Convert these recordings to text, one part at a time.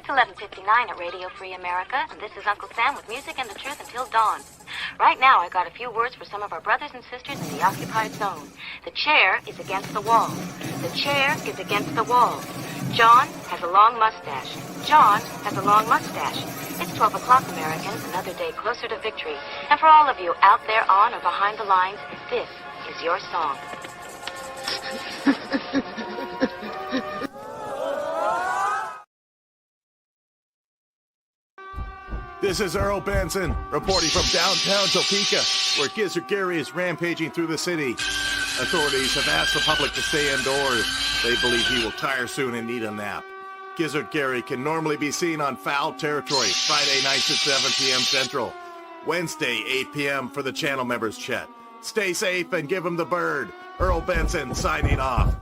It's 11:59 at Radio Free America, and this is Uncle Sam with music and the truth until dawn. Right now, I got a few words for some of our brothers and sisters in the occupied zone. The chair is against the wall. The chair is against the wall. John has a long mustache. John has a long mustache. It's 12 o'clock, Americans, another day closer to victory. And for all of you out there on or behind the lines, this is your song. This is Earl Benson, reporting from downtown Topeka, where Gizzard Gary is rampaging through the city. Authorities have asked the public to stay indoors. They believe he will tire soon and need a nap. Gizzard Gary can normally be seen on Foul Territory, Friday nights at 7 p.m. Central. Wednesday, 8 p.m. for the channel members chat. Stay safe and give him the bird. Earl Benson signing off.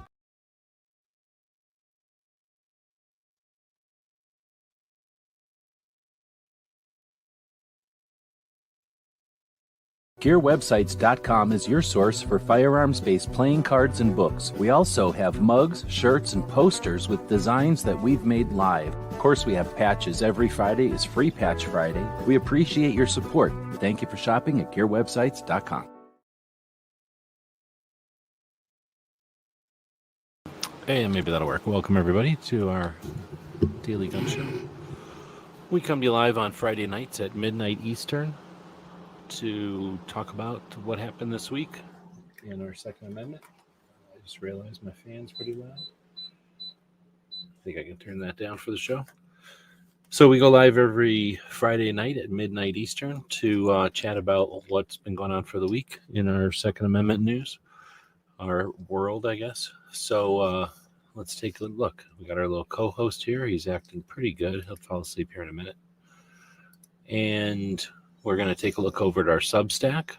GearWebsites.com is your source for firearms-based playing cards and books. We also have mugs, shirts, and posters with designs that we've made live. Of course, we have patches. Every Friday is Free Patch Friday. We appreciate your support. Thank you for shopping at GearWebsites.com. Hey, maybe that'll work. Welcome, everybody, to our Daily Gun Show. We come to you live on Friday nights at midnight Eastern to talk about what happened this week in our Second Amendment. I just realized my fan's pretty loud. I think I can turn that down for the show. So we go live every Friday night at midnight Eastern to chat about what's been going on for the week in our Second Amendment news, our world, I guess. So let's take a look. We got our little co-host here. He's acting pretty good. He'll fall asleep here in a minute. And we're going to take a look over at our Substack.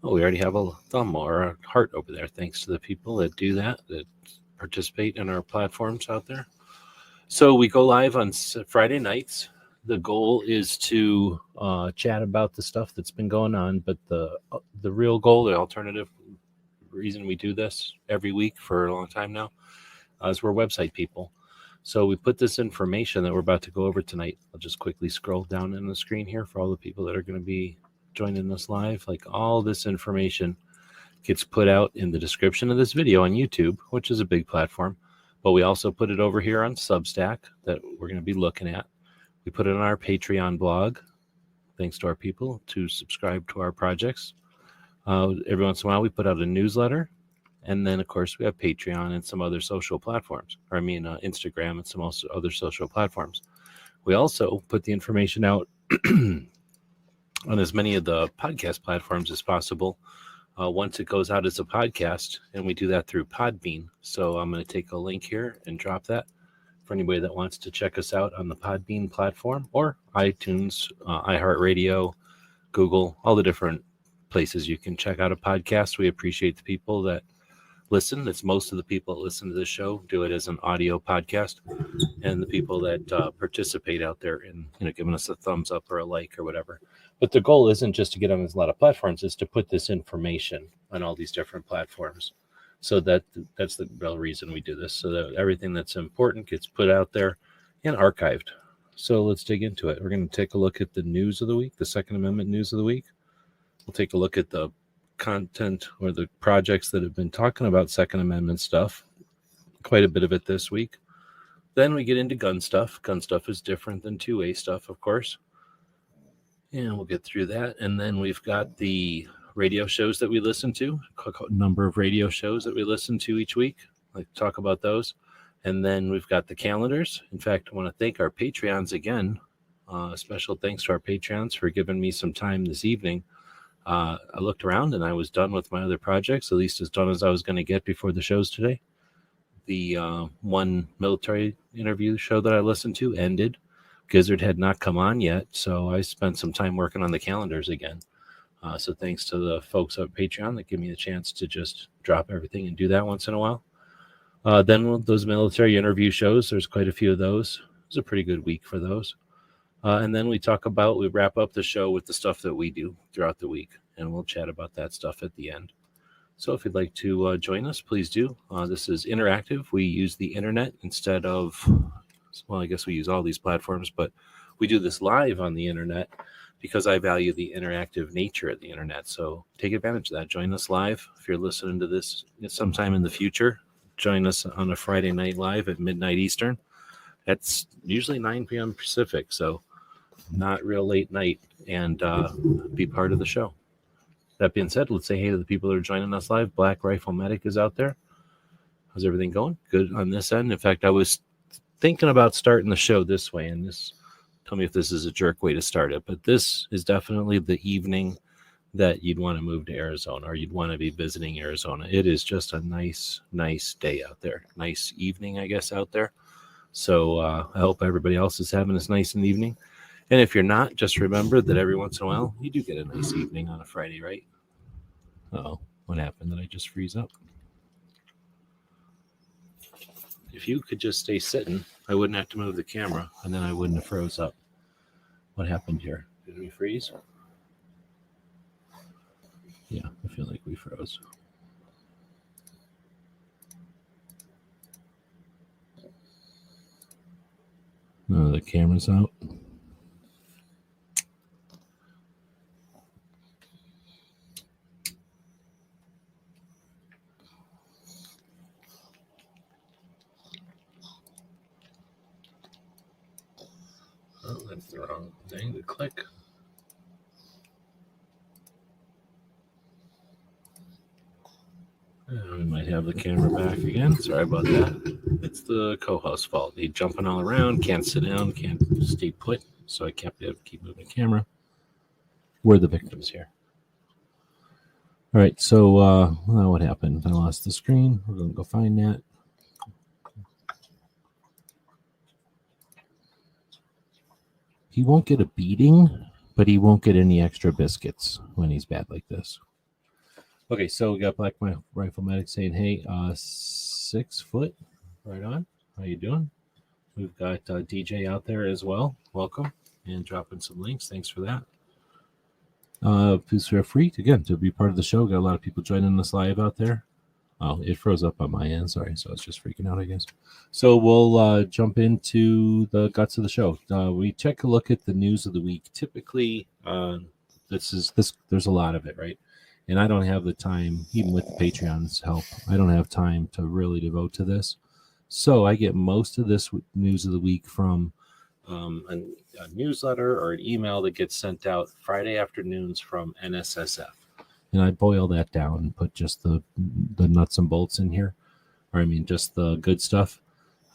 Oh, we already have a thumb or a heart over there. Thanks to the people that do that participate in our platforms out there. So we go live on Friday nights. The goal is to chat about the stuff that's been going on, but the real goal, the alternative reason we do this every week for a long time now is we're website people. So we put this information that we're about to go over tonight. I'll just quickly scroll down in the screen here for all the people that are going to be joining us live. Like, all this information gets put out in the description of this video on YouTube, which is a big platform. But we also put it over here on Substack that we're going to be looking at. We put it on our Patreon blog, thanks to our people to subscribe to our projects. Every once in a while, we put out a newsletter. And then, of course, we have Patreon and some other social platforms. Instagram and some also other social platforms. We also put the information out on as many of the podcast platforms as possible once it goes out as a podcast. And we do that through Podbean. So I'm going to take a link here and drop that for anybody that wants to check us out on the Podbean platform or iTunes, iHeartRadio, Google, all the different places you can check out a podcast. We appreciate the people that listen. It's most of the people that listen to this show do it as an audio podcast, and the people that participate out there in giving us a thumbs up or a like or whatever. But the goal isn't just to get on a lot of platforms, it's to put this information on all these different platforms. So that's the real reason we do this, so that everything that's important gets put out there and archived. So let's dig into it. We're going to take a look at the news of the week, the Second Amendment news of the week. We'll take a look at the content or the projects that have been talking about Second Amendment stuff, quite a bit of it this week. Then we get into gun stuff. Gun stuff is different than 2A stuff, of course, and we'll get through that. And then we've got the radio shows that we listen to, a number of radio shows that we listen to each week. I like to talk about those. And then we've got the calendars. In fact, I want to thank our Patreons again. Special thanks to our Patreons for giving me some time this evening. I looked around and I was done with my other projects, at least as done as I was going to get before the shows today. The one military interview show that I listened to ended. Gizzard had not come on yet, so I spent some time working on the calendars again. So thanks to the folks at Patreon that give me the chance to just drop everything and do that once in a while. Then those military interview shows, there's quite a few of those. It was a pretty good week for those. And then we wrap up the show with the stuff that we do throughout the week, and we'll chat about that stuff at the end. So if you'd like to join us, please do. This is interactive. We use the internet instead of Well, I guess we use all these platforms, but we do this live on the internet because I value the interactive nature of the internet. So take advantage of that. Join us live. If you're listening to this sometime in the future, join us on a Friday night live at midnight Eastern. That's usually 9 p.m. Pacific, so not real late night, and be part of the show. That being said, let's say hey to the people that are joining us live. Black Rifle Medic is out there. How's everything going? Good on this end. In fact, I was thinking about starting the show this way, and this, tell me if this is a jerk way to start it, but this is definitely the evening that you'd want to move to Arizona, or you'd want to be visiting Arizona. It is just a nice day out there. Nice evening, I guess, out there. So I hope everybody else is having this nice evening. And if you're not, just remember that every once in a while, you do get a nice evening on a Friday, right? Uh-oh, what happened? Did I just freeze up? If you could just stay sitting, I wouldn't have to move the camera, and then I wouldn't have froze up. What happened here? Did we freeze? Yeah, I feel like we froze. No, the camera's out. Oh, that's the wrong thing to click. We might have the camera back again. Sorry about that. It's the co-host's fault. He's jumping all around, can't sit down, can't stay put, so I keep moving the camera. We're the victims here. All right, so what happened? I lost the screen. We're going to go find that. He won't get a beating, but he won't get any extra biscuits when he's bad like this. Okay, so we got Black Rifle Medic saying, hey, 6 foot, right on. How you doing? We've got DJ out there as well. Welcome, and dropping some links. Thanks for that. Please feel free, again, to be part of the show. Got a lot of people joining us live out there. Oh, it froze up on my end. Sorry, so it's just freaking out, I guess. So we'll jump into the guts of the show. We take a look at the news of the week. Typically, there's a lot of it, right? And I don't have the time, even with the Patreon's help, I don't have time to really devote to this. So I get most of this news of the week from a newsletter or an email that gets sent out Friday afternoons from NSSF. And I boil that down and put just the nuts and bolts in here. Or I mean, just the good stuff.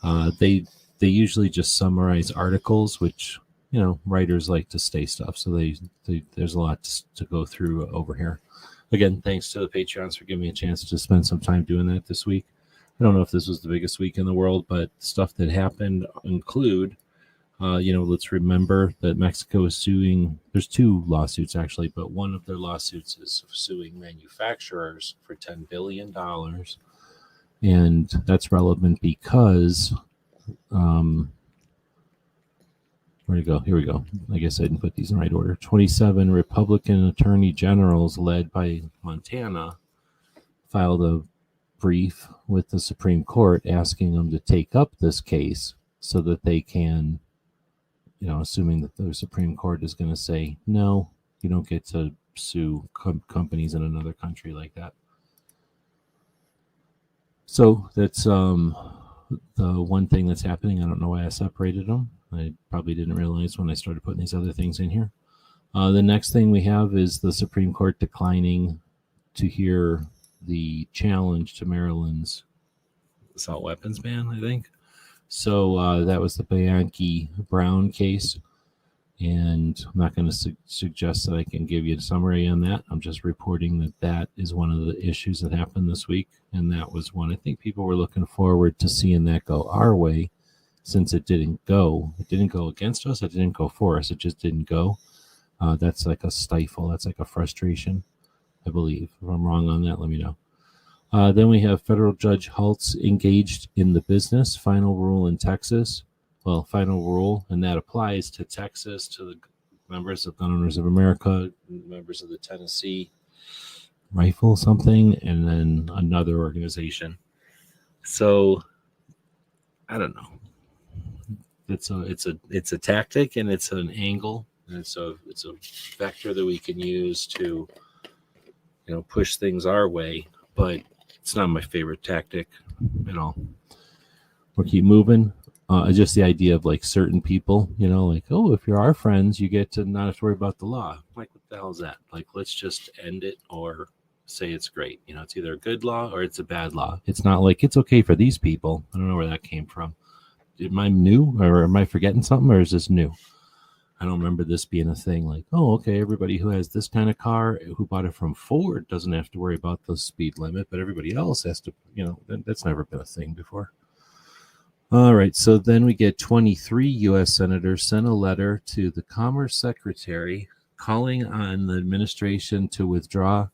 They usually just summarize articles, which, you know, writers like to stay stuff. So there's a lot to go through over here. Again, thanks to the Patreons for giving me a chance to spend some time doing that this week. I don't know if this was the biggest week in the world, but stuff that happened include, let's remember that Mexico is suing. There's 2 lawsuits, actually, but one of their lawsuits is suing manufacturers for $10 billion. And that's relevant because, where'd it go? Here we go. I guess I didn't put these in the right order. 27 Republican attorney generals led by Montana filed a brief with the Supreme Court asking them to take up this case so that they can, assuming that the Supreme Court is going to say, no, you don't get to sue companies in another country like that. So that's the one thing that's happening. I don't know why I separated them. I probably didn't realize when I started putting these other things in here. The next thing we have is the Supreme Court declining to hear the challenge to Maryland's assault weapons ban, I think. So that was the Bianchi Brown case. And I'm not going to suggest that I can give you a summary on that. I'm just reporting that is one of the issues that happened this week. And that was one I think people were looking forward to seeing that go our way. Since it didn't go against us. It didn't go for us. It just didn't go. That's like a stifle. That's like a frustration, I believe. If I'm wrong on that, let me know. Then we have federal judge Haltz engaged in the business. Final rule in Texas. Well, final rule, and that applies to Texas, to the members of Gun Owners of America, members of the Tennessee Rifle something, and then another organization. So, I don't know. it's a tactic, and it's an angle, and it's a vector that we can use to push things our way. But it's not my favorite tactic at all. We'll keep moving. Just the idea of like certain people, like, oh, if you're our friends, you get to not have to worry about the law. Like, what the hell is that? Like, let's just end it or say it's great. It's either a good law or it's a bad law. It's not like it's okay for these people. I don't know where that came from. Am I new, or am I forgetting something, or is this new? I don't remember this being a thing. Like, oh, okay, everybody who has this kind of car, who bought it from Ford, doesn't have to worry about the speed limit, but everybody else has to. That's never been a thing before. All right, so then we get 23 U.S. senators sent a letter to the Commerce Secretary calling on the administration to withdraw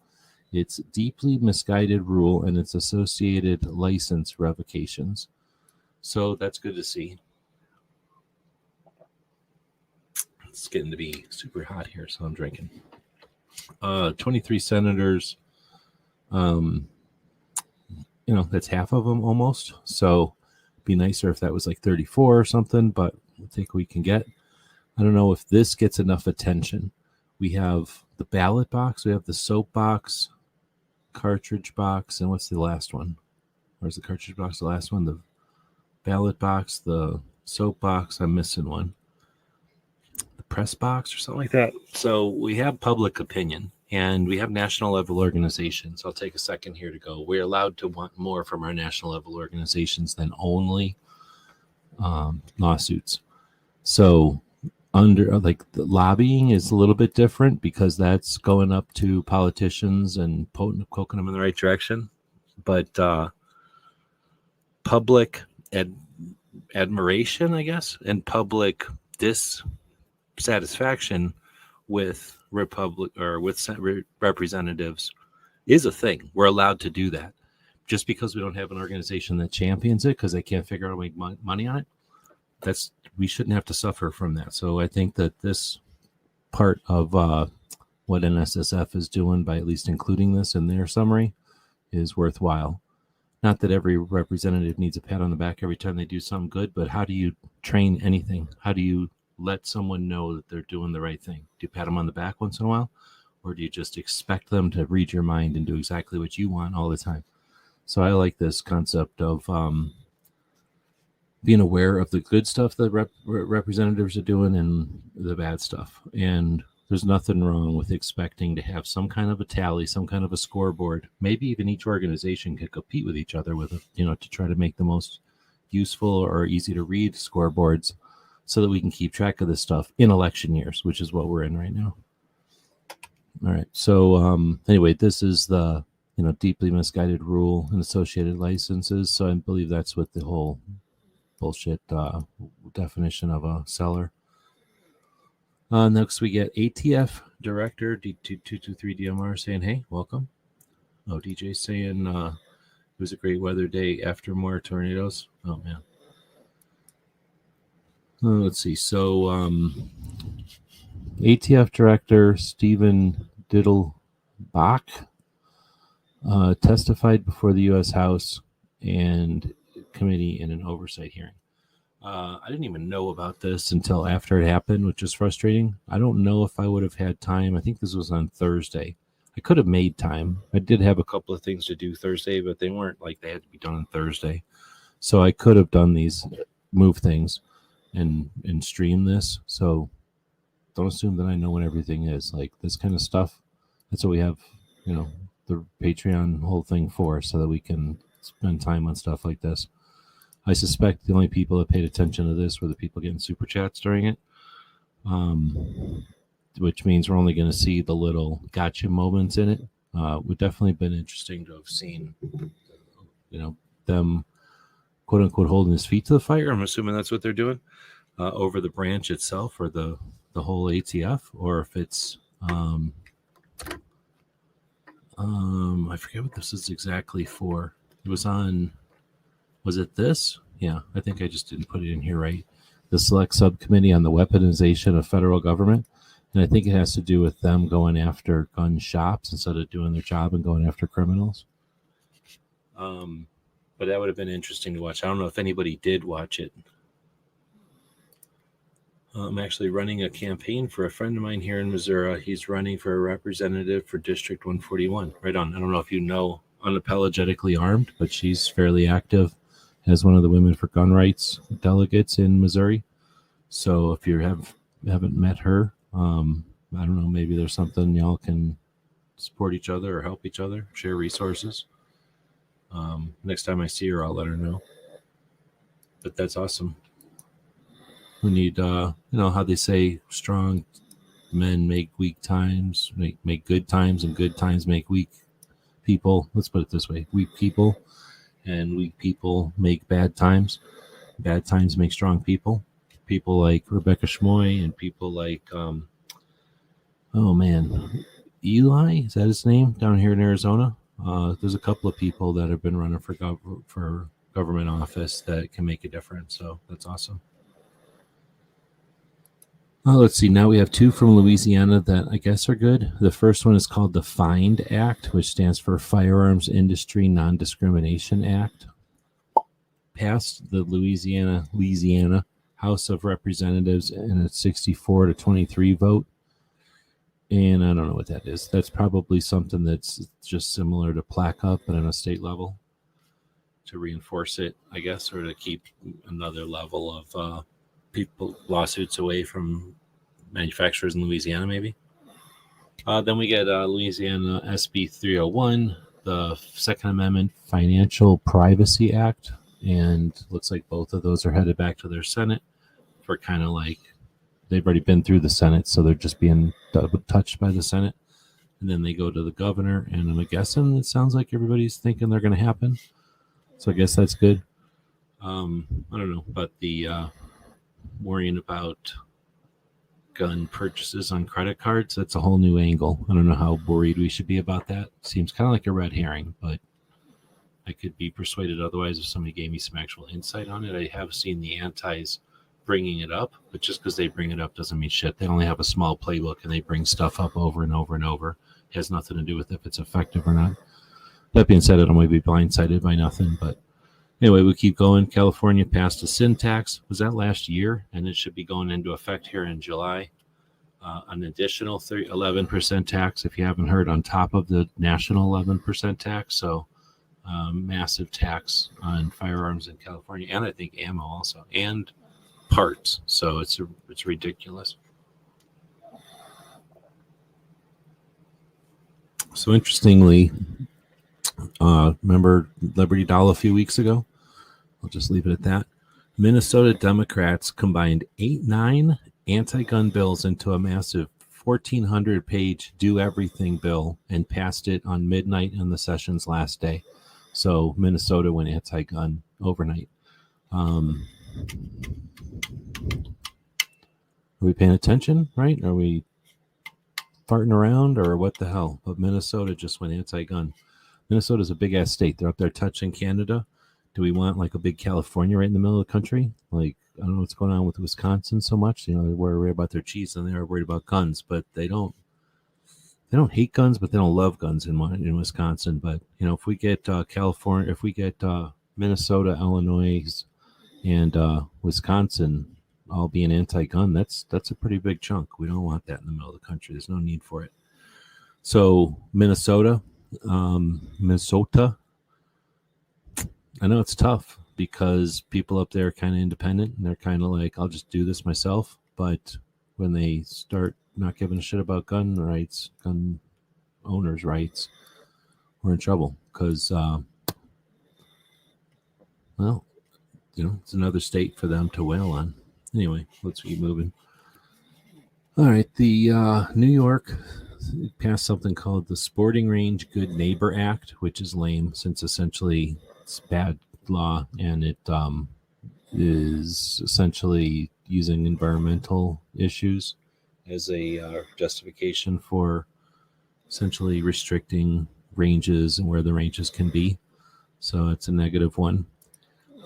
its deeply misguided rule and its associated license revocations. So that's good to see. It's getting to be super hot here, so I'm drinking. 23 senators, that's half of them almost. So it'd be nicer if that was like 34 or something, but we'll take what we can get. I don't know if this gets enough attention. We have the ballot box, we have the soap box, cartridge box, and what's the last one? Where's the cartridge box? The last one, the ballot box, the soap box. I'm missing one. The press box or something like that. So we have public opinion, and we have national level organizations. I'll take a second here to go. We're allowed to want more from our national level organizations than only lawsuits. So under like the lobbying is a little bit different because that's going up to politicians and poking them in the right direction. But public admiration, I guess, and public dissatisfaction with representatives is a thing. We're allowed to do that. Just because we don't have an organization that champions it because they can't figure out how to make money on it, we shouldn't have to suffer from that. So I think that this part of what NSSF is doing by at least including this in their summary is worthwhile. Not that every representative needs a pat on the back every time they do something good, but how do you train anything? How do you let someone know that they're doing the right thing? Do you pat them on the back once in a while? Or do you just expect them to read your mind and do exactly what you want all the time? So I like this concept of being aware of the good stuff that representatives are doing and the bad stuff. And there's nothing wrong with expecting to have some kind of a tally, some kind of a scoreboard. Maybe even each organization could compete with each other with, to try to make the most useful or easy to read scoreboards so that we can keep track of this stuff in election years, which is what we're in right now. All right. So anyway, this is the, deeply misguided rule and associated licenses. So I believe that's what the whole bullshit definition of a seller. Next, we get ATF Director D2223DMR saying, hey, welcome. Oh, DJ saying it was a great weather day after more tornadoes. Oh, man. Let's see. So ATF Director Stephen Diddlebach testified before the U.S. House and committee in an oversight hearing. I didn't even know about this until after it happened, which is frustrating. I don't know if I would have had time. I think this was on Thursday. I could have made time. I did have a couple of things to do Thursday, but they weren't like they had to be done on Thursday. So I could have done these move things and stream this. So don't assume that I know when everything is. Like this kind of stuff, that's what we have, the Patreon whole thing for, so that we can spend time on stuff like this. I suspect the only people that paid attention to this were the people getting super chats during it, which means we're only going to see the little gotcha moments in it. Would definitely been interesting to have seen, them quote unquote holding his feet to the fire. I'm assuming that's what they're doing over the branch itself or the whole ATF, or if it's I forget what this is exactly for. It was on. Was it this? Yeah, I think I just didn't put it in here right. The Select Subcommittee on the Weaponization of Federal Government. And I think it has to do with them going after gun shops instead of doing their job and going after criminals. But that would have been interesting to watch. I don't know if anybody did watch it. I'm actually running a campaign for a friend of mine here in Missouri. He's running for a representative for District 141. Right on. I don't know if you know Unapologetically Armed, but she's fairly active as one of the Women for Gun Rights delegates in Missouri. So if you haven't met her, I don't know, maybe there's something y'all can support each other or help each other, share resources. Next time I see her, I'll let her know. But that's awesome. We need, how they say, strong men make weak times, make good times, and good times make weak people. Let's put it this way: weak people, and weak people make bad times. Bad times make strong people. People like Rebecca Schmoy and people like, Eli, is that his name, down here in Arizona? There's a couple of people that have been running for government office that can make a difference. So that's awesome. Let's see. Now we have two from Louisiana that I guess are good. The first one is called the FIND Act, which stands for Firearms Industry Non-Discrimination Act. Passed the Louisiana House of Representatives in a 64-23 vote. And I don't know what that is. That's probably something that's just similar to plaque up, but on a state level to reinforce it, I guess, or to keep another level of lawsuits away from manufacturers in Louisiana, maybe. Then we get Louisiana SB 301, the Second Amendment Financial Privacy Act, and looks like both of those are headed back to their Senate for kind of like, they've already been through the Senate, so they're just being touched by the Senate, and then they go to the governor, and I'm guessing it sounds like everybody's thinking they're going to happen, so I guess that's good. I don't know, but the worrying about gun purchases on credit cards, that's a whole new angle. I don't know how worried we should be about that. Seems kind of like a red herring, but I could be persuaded otherwise if somebody gave me some actual insight on it. I have seen the antis bringing it up, but just because they bring it up doesn't mean shit. They only have a small playbook and they bring stuff up over and over and over. It has nothing to do with if it's effective or not. That being said, I don't want to be blindsided by nothing, but anyway, we keep going. California passed a sin tax. Was that last year? And it should be going into effect here in July. An additional 11% tax, if you haven't heard, on top of the national 11% tax. So massive tax on firearms in California, and I think ammo also, and parts. So it's ridiculous. So interestingly, remember Liberty Doll a few weeks ago? I'll just leave it at that. Minnesota Democrats combined 9 anti-gun bills into a massive 1,400-page do-everything bill and passed it on midnight on the session's last day. So Minnesota went anti-gun overnight. Are we paying attention, right? Are we farting around or what the hell? But Minnesota just went anti-gun. Minnesota's a big-ass state. They're up there touching Canada. Do we want like a big California right in the middle of the country? Like, I don't know what's going on with Wisconsin so much. You know, they're worried about their cheese and they're worried about guns, but they don't hate guns, but they don't love guns in Wisconsin. But, you know, if we get California, if we get Minnesota, Illinois, and Wisconsin all being anti-gun, that's a pretty big chunk. We don't want that in the middle of the country. There's no need for it. So Minnesota, I know it's tough because people up there are kind of independent and they're kind of like, I'll just do this myself. But when they start not giving a shit about gun rights, gun owners' rights, we're in trouble because, well, you know, it's another state for them to wail on. Anyway, let's keep moving. All right, the New York passed something called the Sporting Range Good Neighbor Act, which is lame since essentially it's bad law and it is essentially using environmental issues as a justification for essentially restricting ranges and where the ranges can be. So it's a negative one.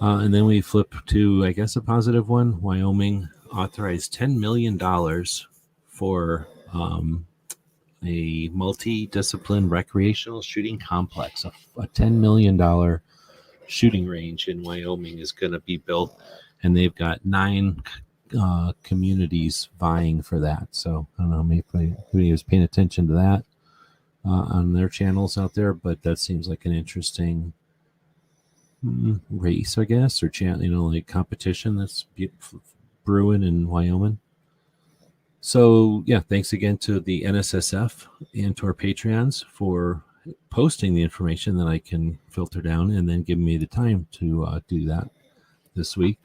And then we flip to, I guess, a positive one. Wyoming authorized $10 million for a multi-discipline recreational shooting complex. A $10 million shooting range in Wyoming is going to be built, and they've got 9 communities vying for that. So I don't know, maybe anybody was paying attention to that on their channels out there, but that seems like an interesting race, I guess, or like competition that's brewing in Wyoming. So yeah, thanks again to the NSSF and to our Patreons for posting the information that I can filter down and then giving me the time to do that this week.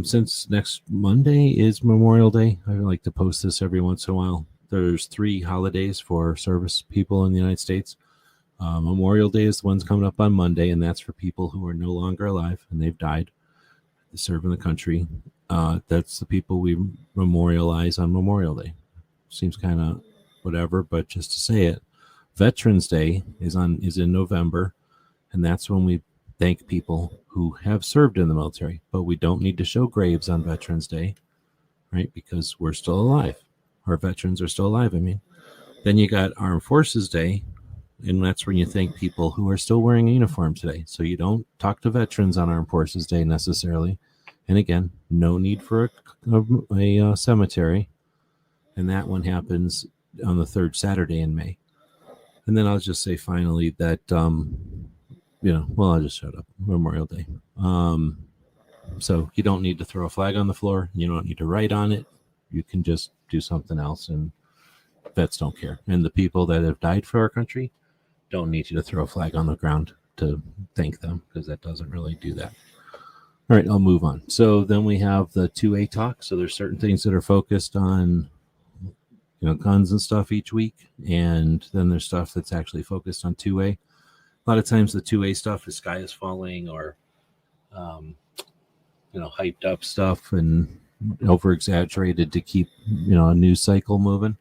Since next Monday is Memorial Day, I like to post this every once in a while. There's 3 holidays for service people in the United States. Memorial Day is the one's coming up on Monday, and that's for people who are no longer alive and they've died serving the country. That's the people we memorialize on Memorial Day. Seems kind of whatever, but just to say it, Veterans Day is in November, and that's when we thank people who have served in the military. But we don't need to show graves on Veterans Day, right? Because we're still alive. Our veterans are still alive. I mean, then you got Armed Forces Day, and that's when you thank people who are still wearing a uniform today. So you don't talk to veterans on Armed Forces Day necessarily. And again, no need for a cemetery. And that one happens on the 3rd Saturday in May. And then I'll just say finally that, I'll just shut up. Memorial Day. So you don't need to throw a flag on the floor. You don't need to write on it. You can just do something else, and vets don't care. And the people that have died for our country don't need you to throw a flag on the ground to thank them, because that doesn't really do that. All right, I'll move on. So then we have the 2A talk. So there's certain things that are focused on, guns and stuff each week. And then there's stuff that's actually focused on 2A. A lot of times the 2A stuff is Sky is Falling or, hyped up stuff and over exaggerated to keep, a news cycle moving.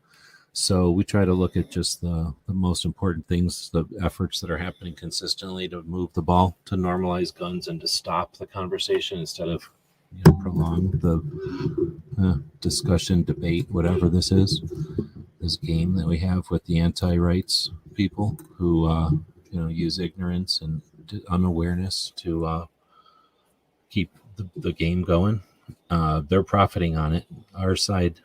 So we try to look at just the most important things, the efforts that are happening consistently to move the ball, to normalize guns and to stop the conversation instead of prolong the discussion, debate, whatever this is, this game that we have with the anti-rights people who, use ignorance and unawareness to keep the game going. They're profiting on it. Our side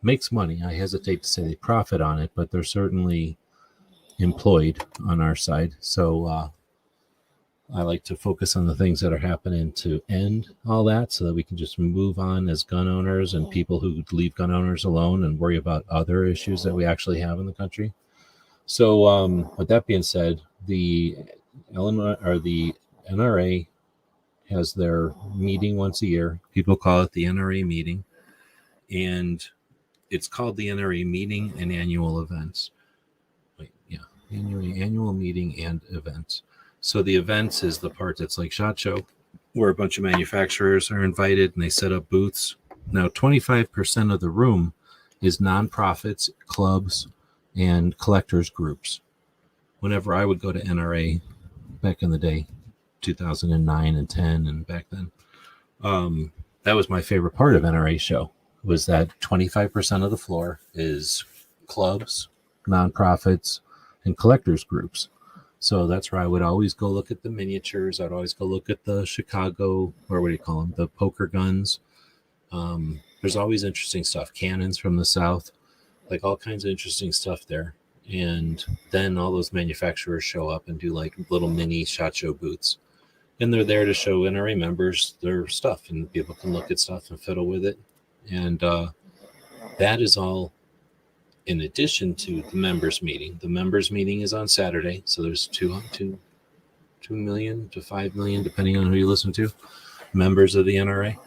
makes money. I hesitate to say they profit on it, but they're certainly employed on our side. So I like to focus on the things that are happening to end all that so that we can just move on as gun owners and people who leave gun owners alone and worry about other issues that we actually have in the country. So with that being said, the NRA has their meeting once a year. People call it the NRA meeting. And it's called the NRA meeting and annual events. Annual meeting and events. So the events is the part that's like SHOT Show, where a bunch of manufacturers are invited and they set up booths. Now, 25% of the room is nonprofits, clubs, and collectors groups. Whenever I would go to NRA back in the day, 2009 and 10 and back then, that was my favorite part of NRA show, was that 25% of the floor is clubs, nonprofits, and collectors groups. So that's where I would always go look at the miniatures. I'd always go look at the Chicago, or what do you call them, the poker guns. There's always interesting stuff, cannons from the South, like all kinds of interesting stuff there. And then all those manufacturers show up and do like little mini SHOT Show booths. And they're there to show NRA members their stuff, and people can look at stuff and fiddle with it. And that is all in addition to the members meeting. The members meeting is on Saturday. So there's 2 million to 5 million, depending on who you listen to, members of the NRA.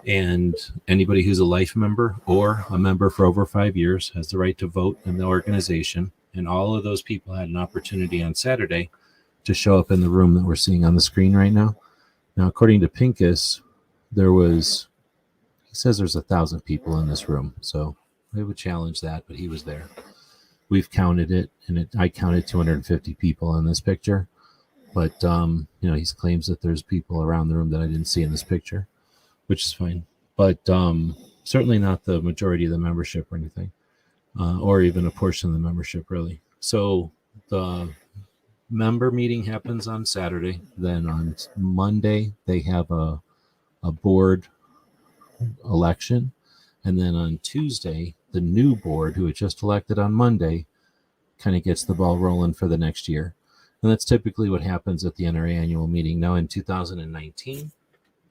And anybody who's a life member or a member for over 5 years has the right to vote in the organization. And all of those people had an opportunity on Saturday to show up in the room that we're seeing on the screen right now. Now, according to Pincus, he says there's 1,000 people in this room. So I would challenge that, but he was there. We've counted it, and I counted 250 people in this picture. But, he claims that there's people around the room that I didn't see in this picture, which is fine. But certainly not the majority of the membership or anything, or even a portion of the membership, really. So the member meeting happens on Saturday. Then on Monday, they have a board election. And then on Tuesday, the new board, who had just elected on Monday, kind of gets the ball rolling for the next year. And that's typically what happens at the NRA annual meeting. Now, in 2019,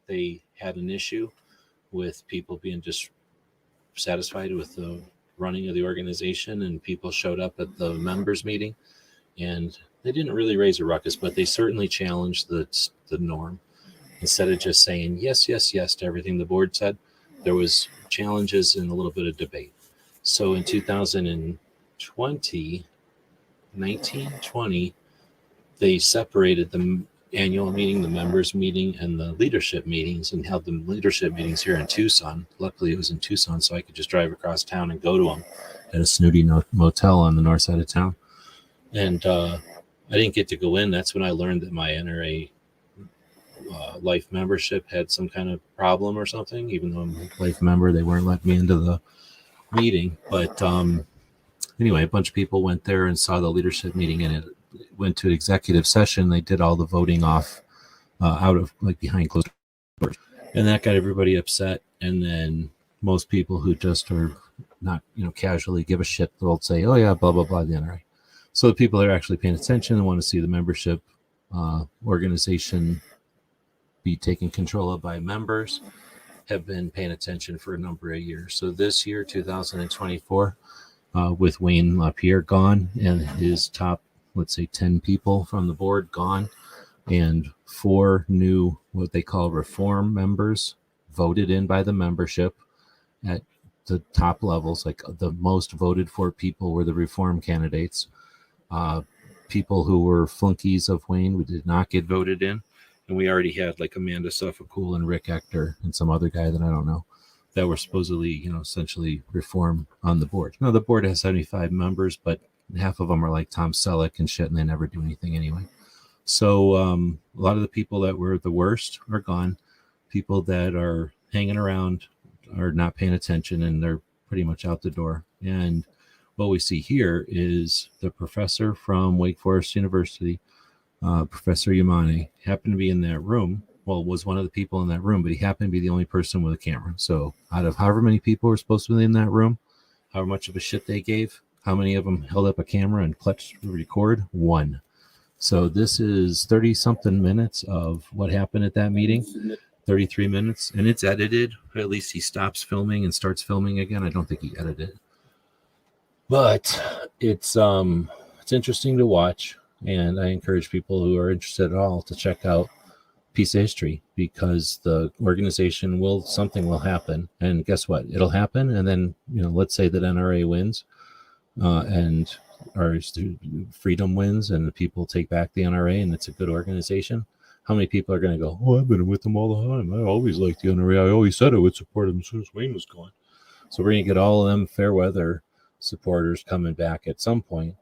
they had an issue with people being dissatisfied with the running of the organization, and people showed up at the members meeting, and they didn't really raise a ruckus, but they certainly challenged the norm. Instead of just saying yes, yes, yes to everything the board said, there was challenges and a little bit of debate. So in 2020, they separated the annual meeting, the members meeting, and the leadership meetings, and held the leadership meetings here in Tucson. Luckily, it was in Tucson, so I could just drive across town and go to them at a snooty motel on the north side of town. And I didn't get to go in. That's when I learned that my NRA life membership had some kind of problem or something. Even though I'm a life member, they weren't letting me into the meeting. But anyway, a bunch of people went there and saw the leadership meeting, and it went to an executive session. They did all the voting off out of behind closed doors, and that got everybody upset. And then most people who just are not casually give a shit, they'll say, oh yeah, blah blah blah, the NRA. So the people that are actually paying attention and want to see the membership organization be taken control of by members have been paying attention for a number of years. So this year, 2024, with Wayne LaPierre gone and his top, let's say 10 people from the board gone, and 4 new, what they call reform members, voted in by the membership at the top levels. Like the most voted for people were the reform candidates. People who were flunkies of Wayne, we did not get voted in. And we already had like Amanda Suffolk and Rick Ector and some other guy that I don't know that were supposedly, essentially reform on the board. Now, the board has 75 members, but half of them are like Tom Selleck and shit, and they never do anything anyway. So a lot of the people that were the worst are gone. People that are hanging around are not paying attention, and they're pretty much out the door. And what we see here is the professor from Wake Forest University, Professor Yamane, happened to be in that room. Well, was one of the people in that room, but he happened to be the only person with a camera. So out of however many people were supposed to be in that room, however much of a shit they gave, how many of them held up a camera and clutched to record? 1. So this is 30-something minutes of what happened at that meeting, 33 minutes, and it's edited. At least he stops filming and starts filming again. I don't think he edited it. But it's interesting to watch. And I encourage people who are interested at all to check out Piece of History, because the organization something will happen. And guess what? It'll happen. And then, let's say that NRA wins and our freedom wins and the people take back the NRA and it's a good organization. How many people are going to go, oh, I've been with them all the time. I always liked the NRA. I always said I would support them as soon as Wayne was gone. So we're going to get all of them fair weather supporters coming back at some point.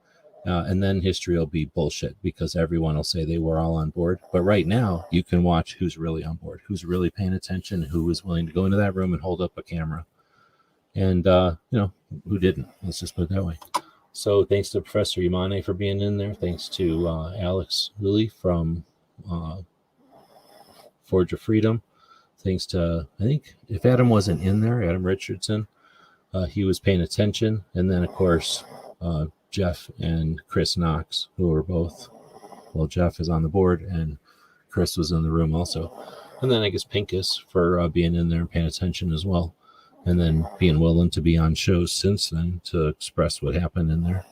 And then history will be bullshit because everyone will say they were all on board. But right now, you can watch who's really on board, who's really paying attention, who is willing to go into that room and hold up a camera, and who didn't. Let's just put it that way. So thanks to Professor Yamane for being in there. Thanks to Alex Lilly from Forge of Freedom. Thanks to, I think, if Adam wasn't in there, Adam Richardson, he was paying attention. And then, of course, Jeff and Chris Knox, who are both, well, Jeff is on the board and Chris was in the room also. And then I guess Pincus for being in there and paying attention as well. And then being willing to be on shows since then to express what happened in there.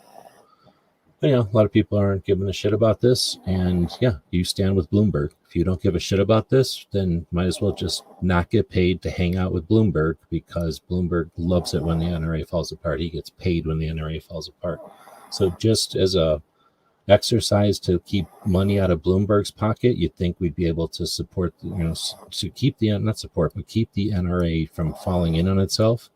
But, a lot of people aren't giving a shit about this. And yeah, you stand with Bloomberg. If you don't give a shit about this, then might as well just not get paid to hang out with Bloomberg, because Bloomberg loves it when the NRA falls apart. He gets paid when the NRA falls apart. So just as a exercise to keep money out of Bloomberg's pocket, you'd think we'd be able to support, to keep the, not support, but keep the NRA from falling in on itself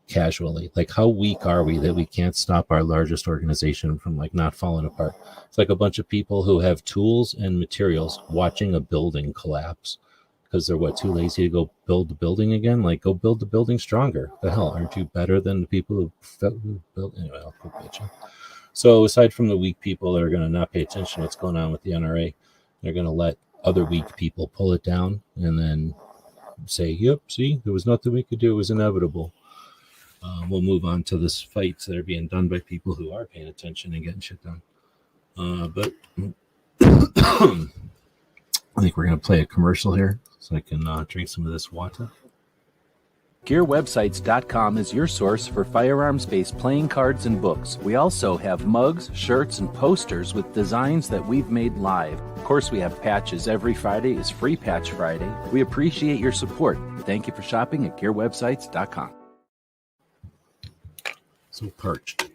casually. Like, how weak are we that we can't stop our largest organization from not falling apart? It's like a bunch of people who have tools and materials watching a building collapse because they're too lazy to go build the building again. Go build the building stronger. The hell, aren't you better than the people who built? Anyway, I'll quit bitching. So aside from the weak people that are going to not pay attention to what's going on with the NRA, they're going to let other weak people pull it down, and then say, yep, see, there was nothing we could do. It was inevitable. We'll move on to the fights that are being done by people who are paying attention and getting shit done. But I think we're going to play a commercial here so I can drink some of this water. GearWebsites.com is your source for firearms-based playing cards and books. We also have mugs, shirts, and posters with designs that we've made live. Of course, we have patches. Every Friday is Free Patch Friday. We appreciate your support. Thank you for shopping at GearWebsites.com. So parched.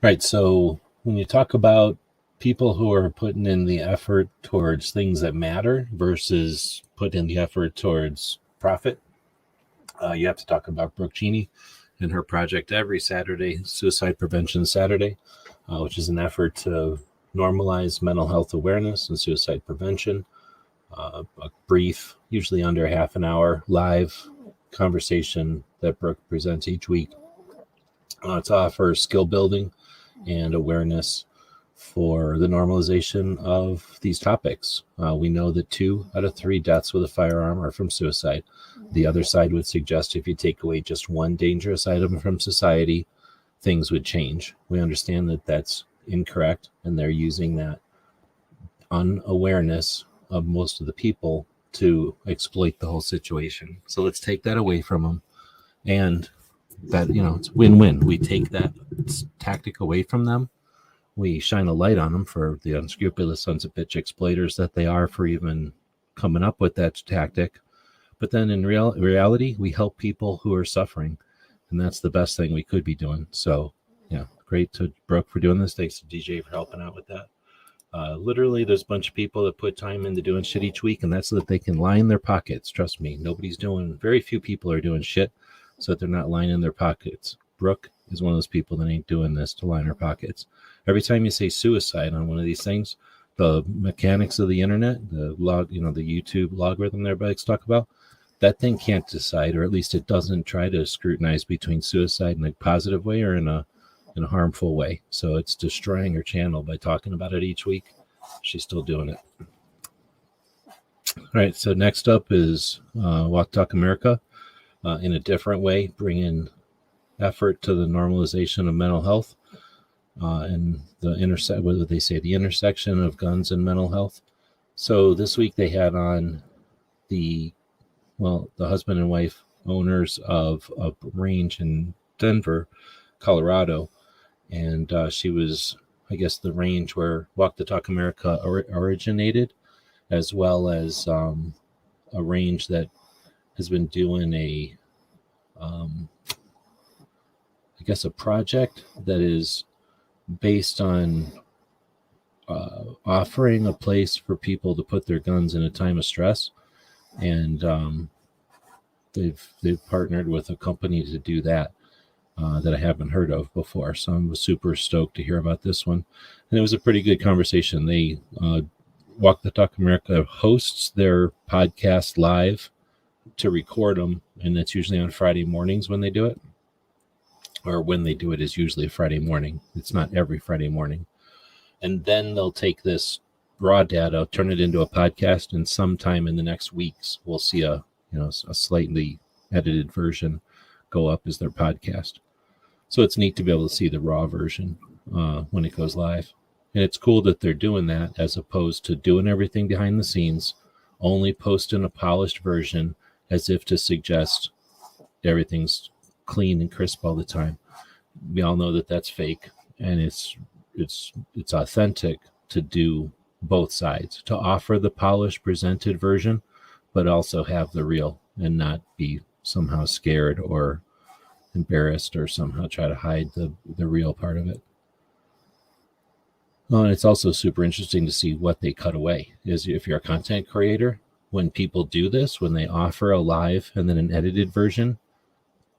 Right, so when you talk about people who are putting in the effort towards things that matter versus put in the effort towards profit, you have to talk about Brooke Cheney and her project every Saturday, Suicide Prevention Saturday, which is an effort to normalize mental health awareness and suicide prevention. A brief, usually under half an hour, live conversation that Brooke presents each week to offer skill building and awareness for the normalization of these topics. We know that 2 out of 3 deaths with a firearm are from suicide. The other side would suggest if you take away just one dangerous item from society, things would change. We understand that that's incorrect, and they're using that unawareness of most of the people to exploit the whole situation. So let's take that away from them. And that, it's win-win. We take that tactic away from them. We shine a light on them for the unscrupulous sons of bitch exploiters that they are for even coming up with that tactic. But then in reality, we help people who are suffering. And that's the best thing we could be doing. So, yeah, great to Brooke for doing this. Thanks to DJ for helping out with that. Literally, there's a bunch of people that put time into doing shit each week, and that's so that they can line their pockets. Trust me, very few people are doing shit so that they're not lining their pockets. Brooke is one of those people that ain't doing this to line her pockets. Every time you say suicide on one of these things, the mechanics of the internet, the YouTube logarithm that everybody talk about, that thing can't decide, or at least it doesn't try to scrutinize between suicide in a positive way or in a harmful way. So it's destroying her channel by talking about it each week. She's still doing it. All right, so next up is Walk Talk America in a different way, bringing effort to the normalization of mental health and the intersection of guns and mental health. So this week they had on the husband and wife owners of a range in Denver, Colorado. And she was, I guess, the range where Walk the Talk America originated, as well as a range that has been doing a project that is based on offering a place for people to put their guns in a time of stress. And they've partnered with a company to do that I haven't heard of before. So I'm super stoked to hear about this one. And it was a pretty good conversation. They Walk the Talk America hosts their podcast live to record them, and it's usually on Friday mornings when they do it. Or when they do it is usually a Friday morning. It's not every Friday morning. And then they'll take this raw data, turn it into a podcast, and sometime in the next weeks, we'll see a slightly edited version go up as their podcast. So it's neat to be able to see the raw version when it goes live. And it's cool that they're doing that as opposed to doing everything behind the scenes, only posting a polished version as if to suggest everything's clean and crisp all the time. We all know that that's fake, and it's authentic to do both sides, to offer the polished presented version, but also have the real and not be somehow scared or embarrassed or somehow try to hide the real part of it. Well, and it's also super interesting to see what they cut away. Is if you're a content creator, when people do this, when they offer a live and then an edited version,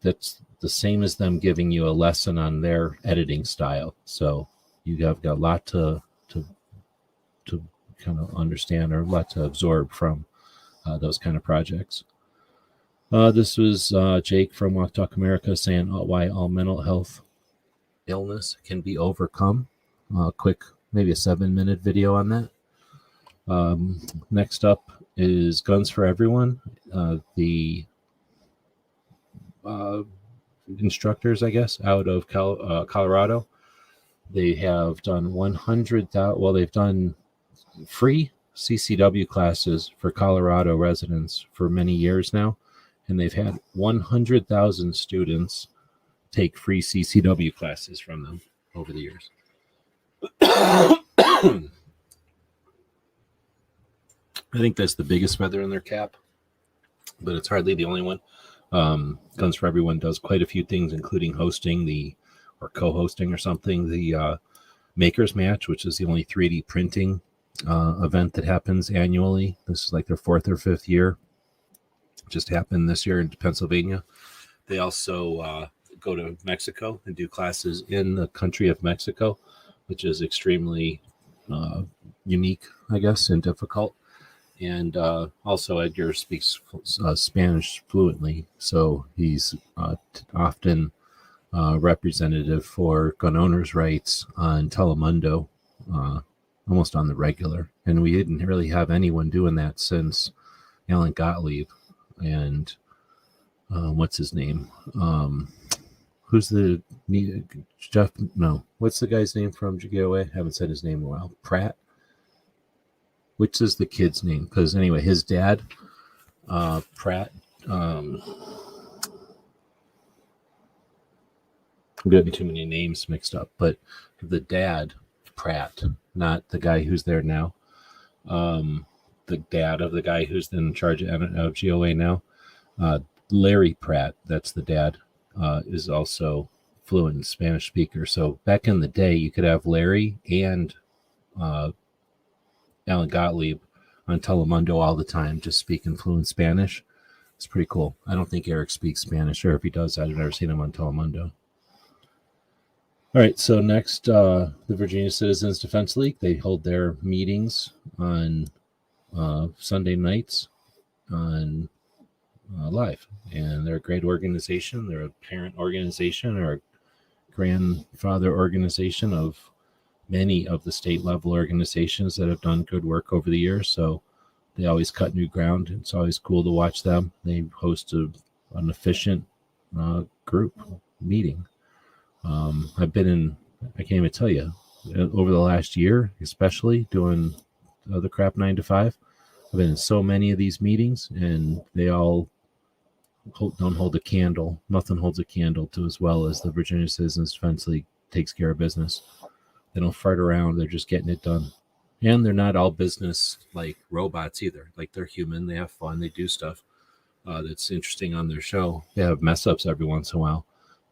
that's the same as them giving you a lesson on their editing style. So you have got a lot to kind of understand, or a lot to absorb from those kind of projects. This was Jake from Walk Talk America saying why all mental health illness can be overcome. Quick, maybe a 7-minute video on that. Next up is Guns for Everyone. the instructors, I guess, out of Colorado. They have done 100,000. Well, they've done free CCW classes for Colorado residents for many years now, and they've had 100,000 students take free CCW classes from them over the years. I think that's the biggest feather in their cap, but it's hardly the only one. Guns for Everyone does quite a few things, including hosting or co-hosting or something, the Makers Match, which is the only 3D printing event that happens annually. This is like their 4th or 5th year. Just happened this year in Pennsylvania. They also go to Mexico and do classes in the country of Mexico, which is extremely unique, I guess, and difficult. And also Edgar speaks Spanish fluently, so he's often representative for gun owners' rights on Telemundo, almost on the regular. And we didn't really have anyone doing that since Alan Gottlieb and what's his name? Who's the Jeff? No, what's the guy's name from GOA? Haven't said his name in a while. Pratt. Which is the kid's name? Because anyway, his dad, Pratt. I'm getting too many names mixed up, but the dad, Pratt, not the guy who's there now. The dad of the guy who's in charge of GOA now, Larry Pratt. That's the dad. Is also fluent Spanish speaker. So back in the day, you could have Larry and Alan Gottlieb on Telemundo all the time, just speaking fluent Spanish. It's pretty cool. I don't think Eric speaks Spanish, or if he does, I've never seen him on Telemundo. All right, so next, the Virginia Citizens Defense League, they hold their meetings on Sunday nights on live, and they're a great organization. They're a parent organization or a grandfather organization of many of the state level organizations that have done good work over the years. So they always cut new ground. It's always cool to watch them. They host an efficient group meeting. I've been in, I can't even tell you, over the last year, especially doing the crap 9 to 5. I've been in so many of these meetings, and they all don't hold a candle. Nothing holds a candle to as well as the Virginia Citizens Defense League takes care of business. They don't fart around. They're just getting it done. And they're not all business like robots either. Like, they're human. They have fun. They do stuff that's interesting on their show. They have mess ups every once in a while,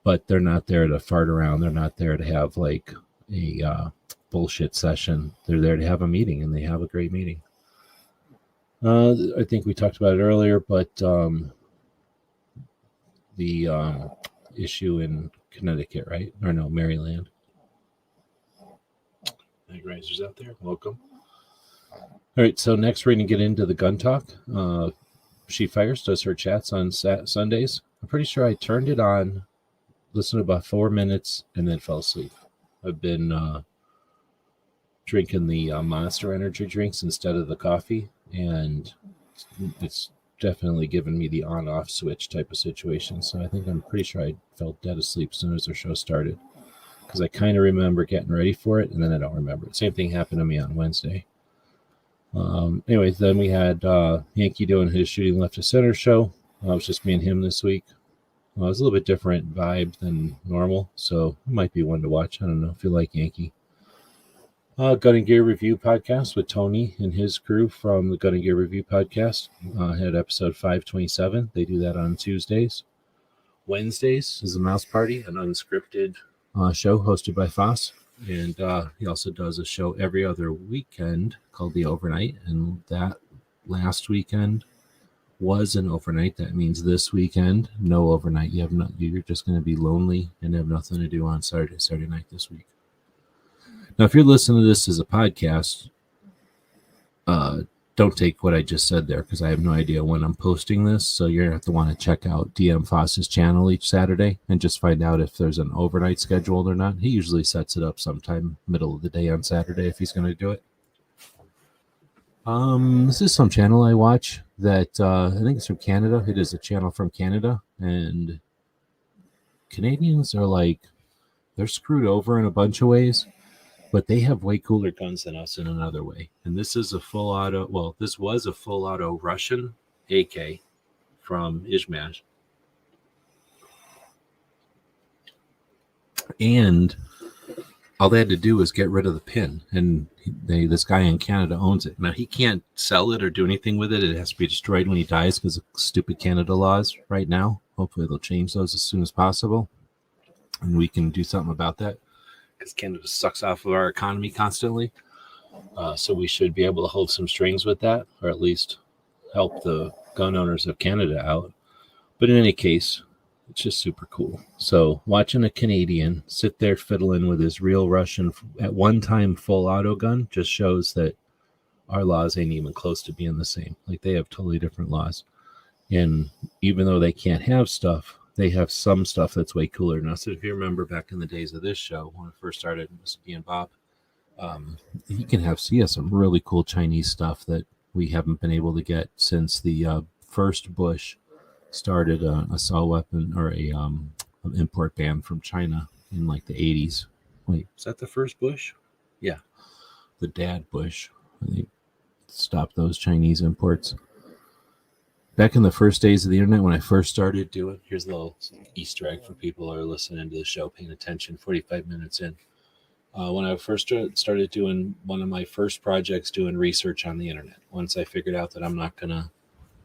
but they're not there to fart around. They're not there to have like a bullshit session. They're there to have a meeting, and they have a great meeting. I think we talked about it earlier, but the issue in Connecticut, right? Or no, Maryland. Night Risers out there, welcome. All right, so next we're going to get into the gun talk. She Fires does her chats on Sundays. I'm pretty sure I turned it on, listened to about 4 minutes, and then fell asleep. I've been drinking the Monster Energy drinks instead of the coffee, and it's definitely given me the on-off switch type of situation. So I think I'm pretty sure I fell dead asleep as soon as the show started, because I kind of remember getting ready for it, and then I don't remember it. Same thing happened to me on Wednesday. Anyways, then we had Yankee doing his Shooting Left to Center show. It was just me and him this week. It was a little bit different vibe than normal, so it might be one to watch. I don't know if you like Yankee. Gun and Gear Review podcast with Tony and his crew from the Gun and Gear Review podcast. Had episode 527. They do that on Tuesdays. Wednesdays is the Mouse Party, an unscripted show hosted by Foss. And he also does a show every other weekend called The Overnight. And that last weekend was an overnight. That means this weekend, no overnight. You're just going to be lonely and have nothing to do on Saturday night this week. Now, if you're listening to this as a podcast, don't take what I just said there, because I have no idea when I'm posting this. So you're going to have to want to check out DM Foss's channel each Saturday and just find out if there's an overnight scheduled or not. He usually sets it up sometime middle of the day on Saturday if he's going to do it. This is some channel I watch. that I think it's from Canada. It is a channel from Canada, and Canadians are like, they're screwed over in a bunch of ways, but they have way cooler guns than us in another way. And this is a full auto, well, this was a full auto Russian AK from ICYMI. And all they had to do was get rid of the pin, and this guy in Canada owns it. Now, he can't sell it or do anything with it. It has to be destroyed when he dies because of stupid Canada laws right now. Hopefully they'll change those as soon as possible, and we can do something about that because Canada sucks off of our economy constantly. So we should be able to hold some strings with that, or at least help the gun owners of Canada out. But in any case, it's just super cool. So watching a Canadian sit there fiddling with his real Russian, at one time full auto gun, just shows that our laws ain't even close to being the same. Like, they have totally different laws. And even though they can't have stuff, they have some stuff that's way cooler than us. So if you remember back in the days of this show, when I first started, this would be in Bob, you can see some really cool Chinese stuff that we haven't been able to get since the first Bush started an assault weapon or an import ban from China in like the 80s. Wait, is that the first Bush? Yeah, the dad Bush. They stopped those Chinese imports. Back in the first days of the internet, when I first started doing, here's a little Easter egg for people who are listening to the show, paying attention, 45 minutes in. When I first started doing one of my first projects, doing research on the internet, once I figured out that I'm not going to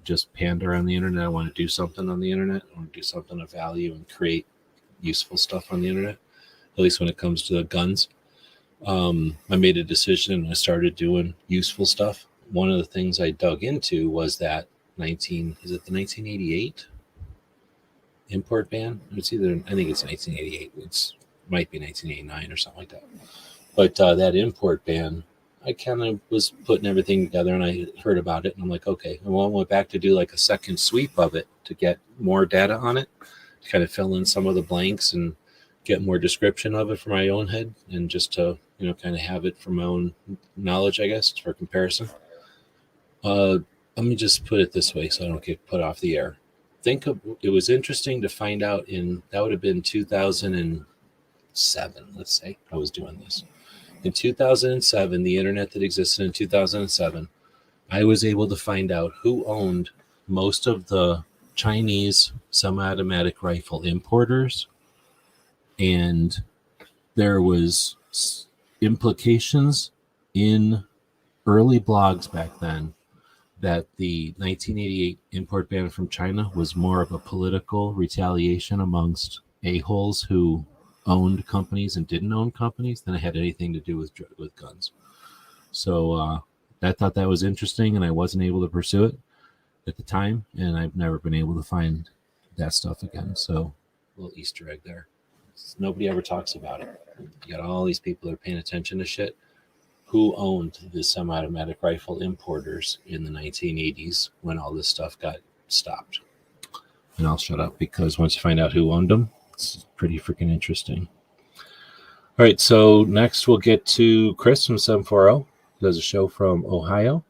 just pander on the internet. I want to do something on the internet. I want to do something of value and create useful stuff on the internet, at least when it comes to guns. I made a decision and I started doing useful stuff. One of the things I dug into was that the 1988 import ban? I think it's 1988. It might be 1989 or something like that. But that import ban, I kind of was putting everything together, and I heard about it, and I'm like, okay. And I went back to do like a second sweep of it to get more data on it, to kind of fill in some of the blanks and get more description of it for my own head, and just to, kind of have it for my own knowledge, I guess, for comparison. Let me just put it this way so I don't get put off the air. It was interesting to find out that would have been 2007, let's say, I was doing this. In 2007, the internet that existed in 2007, I was able to find out who owned most of the Chinese semi-automatic rifle importers. And there was implications in early blogs back then that the 1988 import ban from China was more of a political retaliation amongst a-holes who owned companies and didn't own companies than it had anything to do with guns. So I thought that was interesting, and I wasn't able to pursue it at the time, and I've never been able to find that stuff again. So a little Easter egg there. Nobody ever talks about it. You got all these people that are paying attention to shit. Who owned the semi-automatic rifle importers in the 1980s when all this stuff got stopped? And I'll shut up, because once you find out who owned them, it's pretty freaking interesting. All right, so next we'll get to Chris from 740. He does a show from Ohio.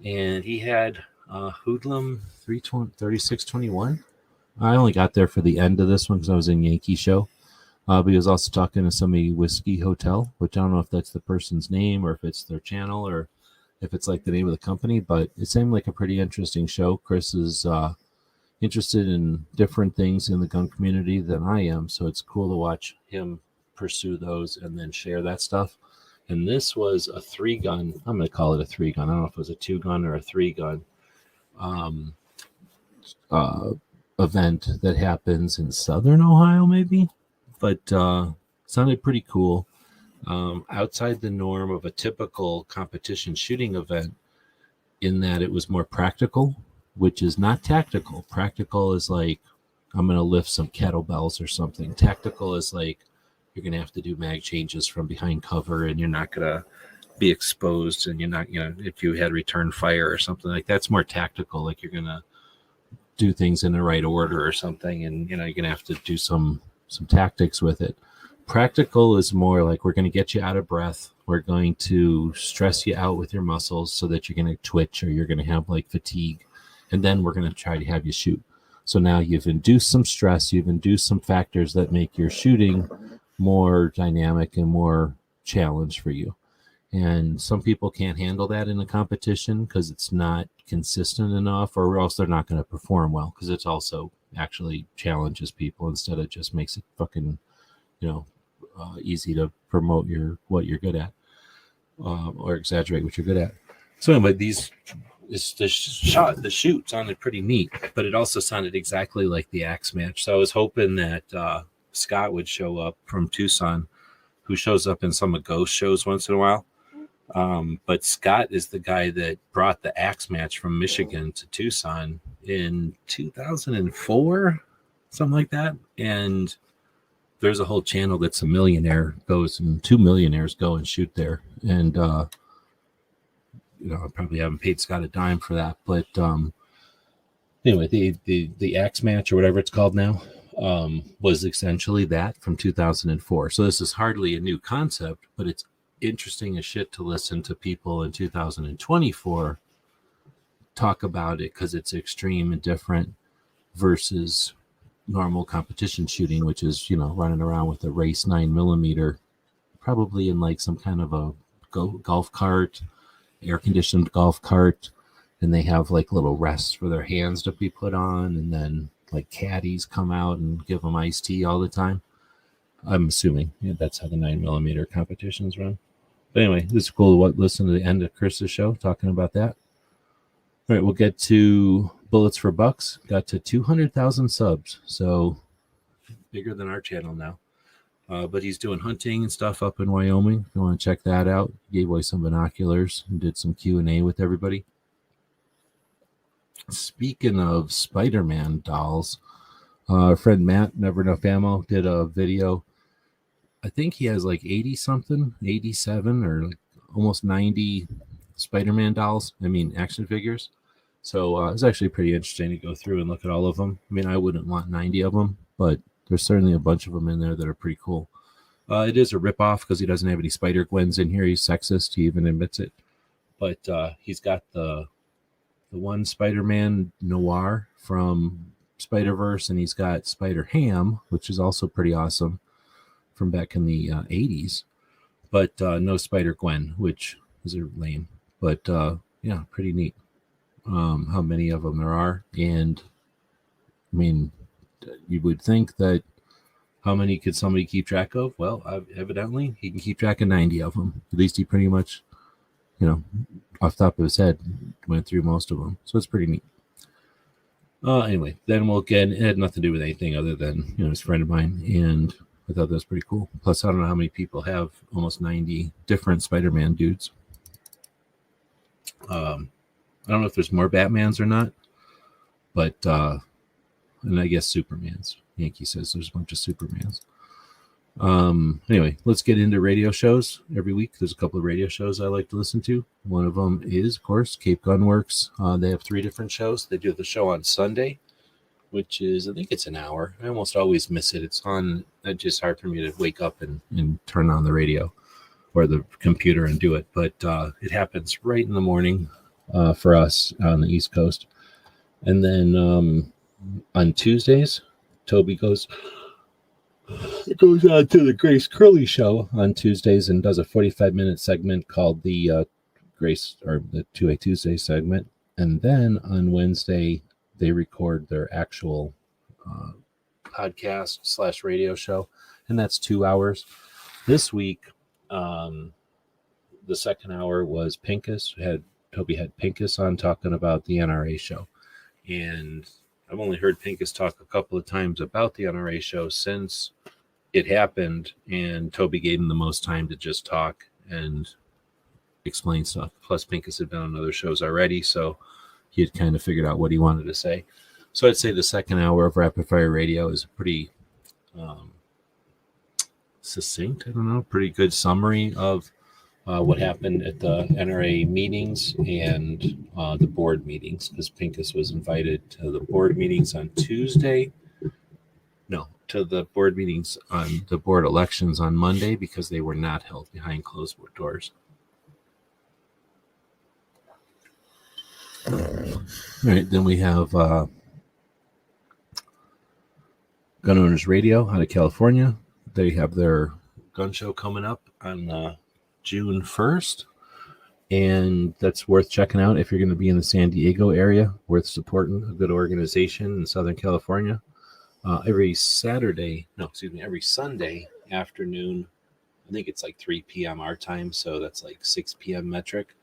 And he had Hoodlum 3621. I only got there for the end of this one because I was in Yankee show. But he was also talking to somebody, Whiskey Hotel, which I don't know if that's the person's name or if it's their channel or if it's like the name of the company, but it seemed like a pretty interesting show. Chris is interested in different things in the gun community than I am, so it's cool to watch him pursue those and then share that stuff. And this was a 3-gun, I'm going to call it a 3-gun. I don't know if it was a 2-gun or a 3-gun event that happens in southern Ohio, maybe, but sounded pretty cool. Outside the norm of a typical competition shooting event, in that it was more practical, which is not tactical. Practical is like, I'm going to lift some kettlebells or something. Tactical is like, you're going to have to do mag changes from behind cover, and you're not going to be exposed, and you're not, if you had return fire or something like that's more tactical. Like, you're going to do things in the right order or something, and, you're going to have to do some tactics with it. Practical is more like, we're going to get you out of breath We're going to stress you out with your muscles so that you're going to twitch or you're going to have like fatigue. And then we're going to try to have you shoot. So now you've induced some stress. You've induced some factors that make your shooting more dynamic and more challenge for you. And some people can't handle that in a competition because it's not consistent enough, or else they're not going to perform well, because it's also actually challenges people instead of just makes it fucking, easy to promote what you're good at, or exaggerate what you're good at. So anyway, the shoot sounded pretty neat, but it also sounded exactly like the axe match. So I was hoping that Scott would show up from Tucson, who shows up in some of Ghost shows once in a while. But Scott is the guy that brought the axe match from Michigan to Tucson in 2004, something like that. And there's a whole channel that's a millionaire goes, and 2 millionaires go and shoot there. And, I probably haven't paid Scott a dime for that. But anyway, the axe match, or whatever it's called now, was essentially that from 2004. So this is hardly a new concept, but it's interesting as shit to listen to people in 2024 talk about it, because it's extreme and different versus normal competition shooting, which is running around with a race 9mm, probably in like some kind of a golf cart, air conditioned golf cart, and they have like little rests for their hands to be put on, and then like caddies come out and give them iced tea all the time. I'm assuming that's how the 9mm competitions run. But anyway, this is cool to listen to the end of Chris's show talking about that. All right, we'll get to Bullets for Bucks. Got to 200,000 subs, so bigger than our channel now. But he's doing hunting and stuff up in Wyoming. If you want to check that out, gave away some binoculars and did some Q&A with everybody. Speaking of Spider-Man dolls, our friend Matt, Never Enough Ammo, did a video. I think he has like 87 or like almost 90 Spider-Man dolls. Action figures. So it's actually pretty interesting to go through and look at all of them. I wouldn't want 90 of them, but there's certainly a bunch of them in there that are pretty cool. It is a ripoff because he doesn't have any Spider-Gwens in here. He's sexist. He even admits it. But he's got the one Spider-Man Noir from Spider-Verse, and he's got Spider-Ham, which is also pretty awesome, from back in the 80s. But no Spider-Gwen, which is lame. But pretty neat. How many of them there are. And you would think that how many could somebody keep track of? Well, evidently he can keep track of 90 of them. At least he pretty much, off the top of his head, went through most of them. So it's pretty neat. Anyway, then it had nothing to do with anything other than, his friend of mine. And I thought that was pretty cool. Plus, I don't know how many people have almost 90 different Spider-Man dudes. I don't know if there's more Batmans or not, but and I guess Supermans. Yankee says there's a bunch of Supermans. Anyway, let's get into radio shows. Every week there's a couple of radio shows I like to listen to. One of them is, of course, Cape Gunworks. They have 3 different shows. They do the show on Sunday, which is, I think it's an hour. I almost always miss it. It's on. It's just hard for me to wake up and turn on the radio or the computer and do it. But it happens right in the morning for us on the East Coast. And then on Tuesdays, Toby goes on to the Grace Curley show on Tuesdays and does a 45-minute segment called the Grace, or the 2A Tuesday segment. And then on Wednesday, they record their actual podcast / radio show, and that's 2 hours. This week, the second hour was Pincus. Toby had Pincus on talking about the NRA show. And I've only heard Pincus talk a couple of times about the NRA show since it happened, and Toby gave him the most time to just talk and explain stuff. Plus, Pincus had been on other shows already, so he had kind of figured out what he wanted to say. So I'd say the second hour of Rapid Fire Radio is a pretty succinct, pretty good summary of what happened at the NRA meetings and the board meetings, because Pincus was invited to the board meetings on to the board meetings on the board elections on Monday because they were not held behind closed doors. All right, then we have Gun Owners Radio out of California. They have their gun show coming up on June 1st, and that's worth checking out if you're going to be in the San Diego area, worth supporting a good organization in Southern California. Every Sunday afternoon, I think it's like 3 p.m. our time, so that's like 6 p.m. metric.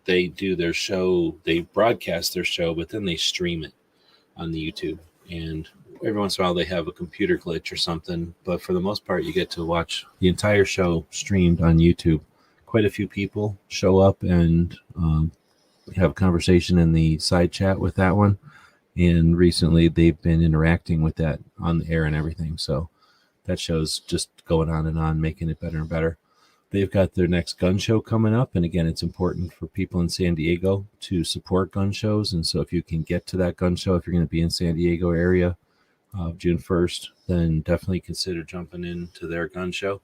They do their show, they broadcast their show, but then they stream it on the YouTube. And every once in a while they have a computer glitch or something, but for the most part, you get to watch the entire show streamed on YouTube. Quite a few people show up and have a conversation in the side chat with that one. And recently they've been interacting with that on the air and everything. So that show's just going on and on, making it better and better. They've got their next gun show coming up. And again, it's important for people in San Diego to support gun shows. And so if you can get to that gun show, if you're going to be in San Diego area June 1st, then definitely consider jumping into their gun show.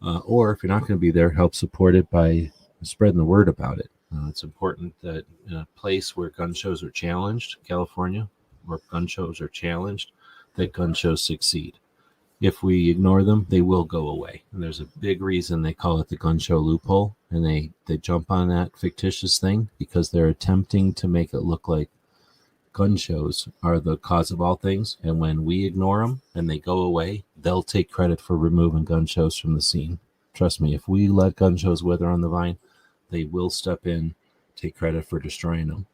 Or if you're not going to be there, help support it by spreading the word about it. It's important that in a place where gun shows are challenged, California, where gun shows are challenged, that gun shows succeed. If we ignore them, they will go away. And there's a big reason they call it the gun show loophole. And they jump on that fictitious thing because they're attempting to make it look like gun shows are the cause of all things. And when we ignore them and they go away, they'll take credit for removing gun shows from the scene. Trust me, if we let gun shows wither on the vine, they will step in, take credit for destroying them.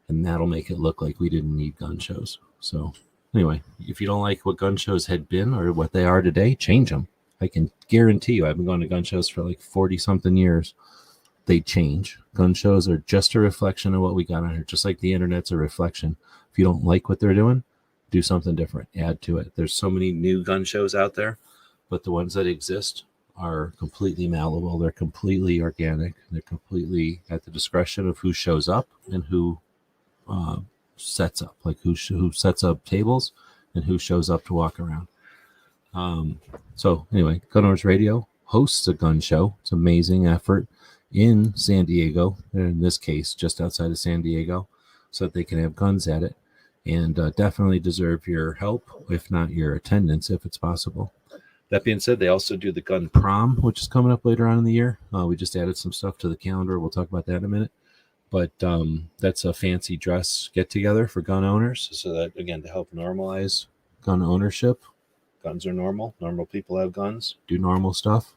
And that'll make it look like we didn't need gun shows. So anyway, if you don't like what gun shows had been or what they are today, change them. I can guarantee you, I've been going to gun shows for like 40-something years. They change. Gun shows are just a reflection of what we got on here, just like the internet's a reflection. If you don't like what they're doing, do something different. Add to it. There's so many new gun shows out there, but the ones that exist are completely malleable. They're completely organic. They're completely at the discretion of who shows up and who sets up, like who sets up tables and who shows up to walk around. So anyway, Gun Owners Radio hosts a gun show. It's an amazing effort in San Diego, in this case, just outside of San Diego, so that they can have guns at it, and definitely deserve your help, if not your attendance, if it's possible. That being said, they also do the gun prom, which is coming up later on in the year. We just added some stuff to the calendar. We'll talk about that in a minute. But that's a fancy dress get-together for gun owners. So that, again, to help normalize gun ownership. Guns are normal. Normal people have guns, do normal stuff.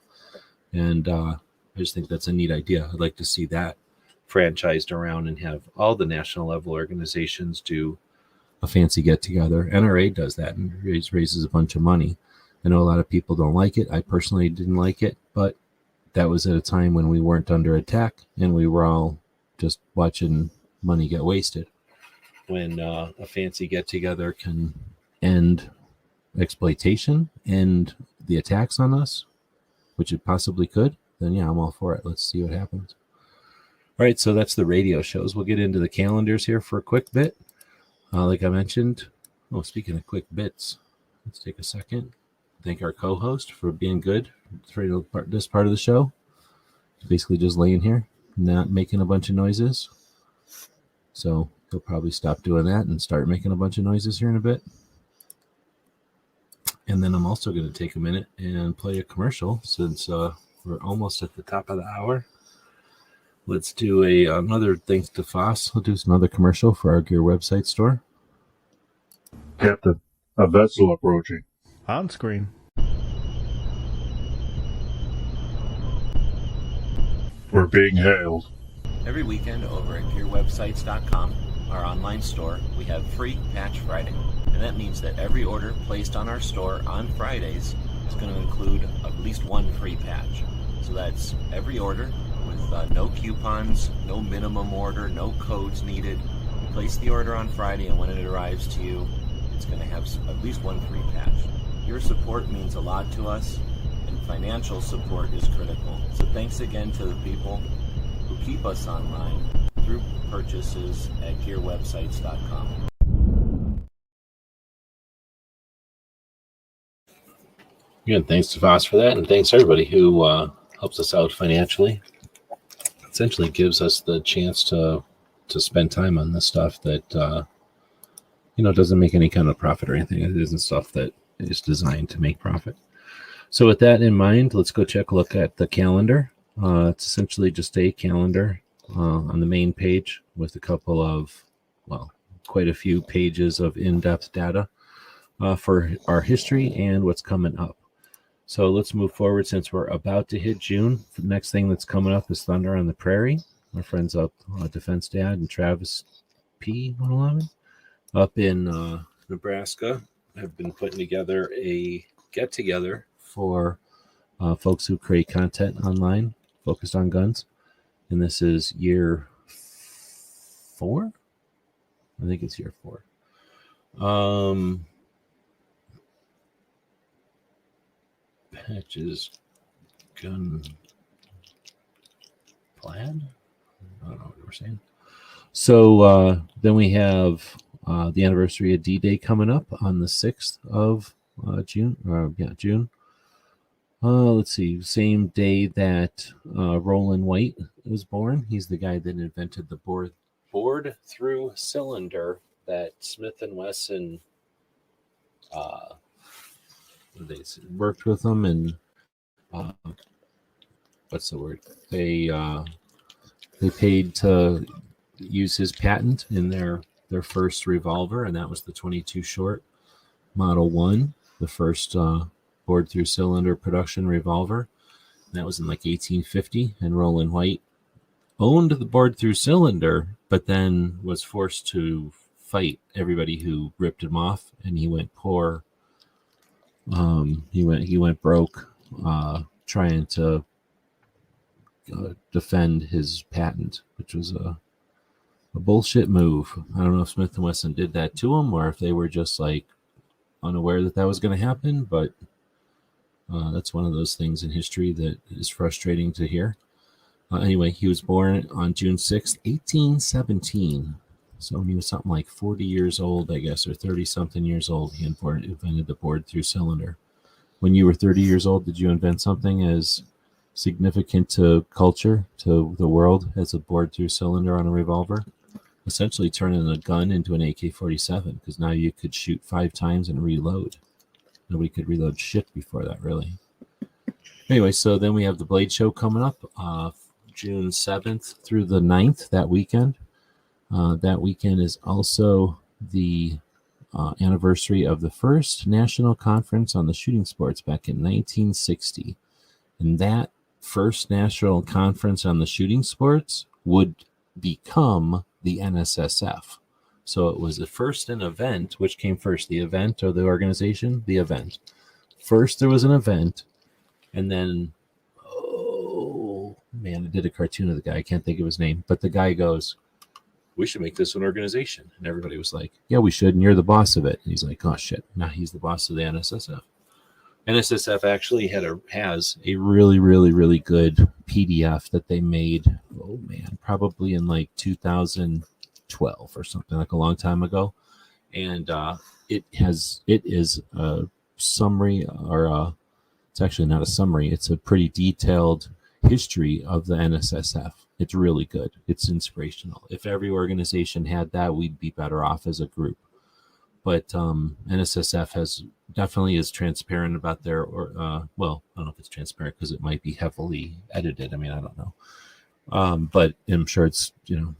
And I just think that's a neat idea. I'd like to see that franchised around and have all the national level organizations do a fancy get-together. NRA does that and raises a bunch of money. I know a lot of people don't like it. I personally didn't like it, but that was at a time when we weren't under attack and we were all just watching money get wasted. When a fancy get-together can end exploitation and the attacks on us, which it possibly could, then yeah, I'm all for it. Let's see what happens. All right, so that's the radio shows. We'll get into the calendars here for a quick bit. Like I mentioned, speaking of quick bits, let's take a second. Thank our co-host for being good for this part of the show. Basically just laying here, not making a bunch of noises. So he'll probably stop doing that and start making a bunch of noises here in a bit. And then I'm also going to take a minute and play a commercial since we're almost at the top of the hour. Let's do another thanks to Foss. We'll do another commercial for our gear website store. Captain, a vessel approaching. On screen. We're being hailed. Every weekend over at gearwebsites.com, our online store, we have free Patch Friday. And that means that every order placed on our store on Fridays is going to include at least one free patch. So that's every order with no coupons, no minimum order, no codes needed. You place the order on Friday, and when it arrives to you, it's going to have at least one free patch. Your support means a lot to us, and financial support is critical. So thanks again to the people who keep us online through purchases at gearwebsites.com. Again, thanks to Voss for that, and thanks to everybody who helps us out financially. Essentially gives us the chance to spend time on this stuff that doesn't make any kind of profit or anything. It isn't stuff that is designed to make profit. So with that in mind, let's go check a look at the calendar. It's essentially just a calendar on the main page with a couple of, quite a few pages of in-depth data for our history and what's coming up. So let's move forward since we're about to hit June. The next thing that's coming up is Thunder on the Prairie. Our friends up Defense Dad and Travis P. 111 up in Nebraska have been putting together a get-together for folks who create content online focused on guns. And this is year 4? I think it's year 4. Patches gun plaid. I don't know what we're saying. So then we have the anniversary of D-Day coming up on the 6th of June. June. Let's see. Same day that Roland White was born. He's the guy that invented the bored through cylinder that Smith and Wesson they worked with them, and what's the word? They paid to use his patent in their first revolver, and that was the 22 short Model 1, the first bored through cylinder production revolver. And that was in like 1850, and Roland White owned the bored through cylinder, but then was forced to fight everybody who ripped him off, and he went poor. He went broke trying to defend his patent, which was a bullshit move. I don't know if Smith & Wesson did that to him or if they were just like unaware that was going to happen, but that's one of those things in history that is frustrating to hear. Anyway, he was born on June 6th, 1817. So when he was something like 40 years old, I guess, or 30-something years old, he invented the bored through cylinder. When you were 30 years old, did you invent something as significant to culture, to the world, as a bored through cylinder on a revolver? Essentially turning a gun into an AK-47, because now you could shoot 5 times and reload. Nobody could reload shit before that, really. Anyway, so then we have the Blade Show coming up June 7th through the 9th, that weekend. That weekend is also the anniversary of the first national conference on the shooting sports back in 1960. And that first national conference on the shooting sports would become the NSSF. So it was the first an event. Which came first, the event or the organization? The event. First there was an event, and then, oh man, I did a cartoon of the guy. I can't think of his name, but the guy goes, "We should make this an organization." And everybody was like, "Yeah, we should, and you're the boss of it." And he's like, "Oh shit, now he's the boss of the NSSF." NSSF actually has a really, really, really good PDF that they made, probably in like 2012 or something, like a long time ago. And it is a summary, or it's actually not a summary, it's a pretty detailed history of the NSSF. It's really good. It's inspirational. If every organization had that, we'd be better off as a group. But NSSF definitely is transparent about their, I don't know if it's transparent because it might be heavily edited. I mean, I don't know. But I'm sure it's,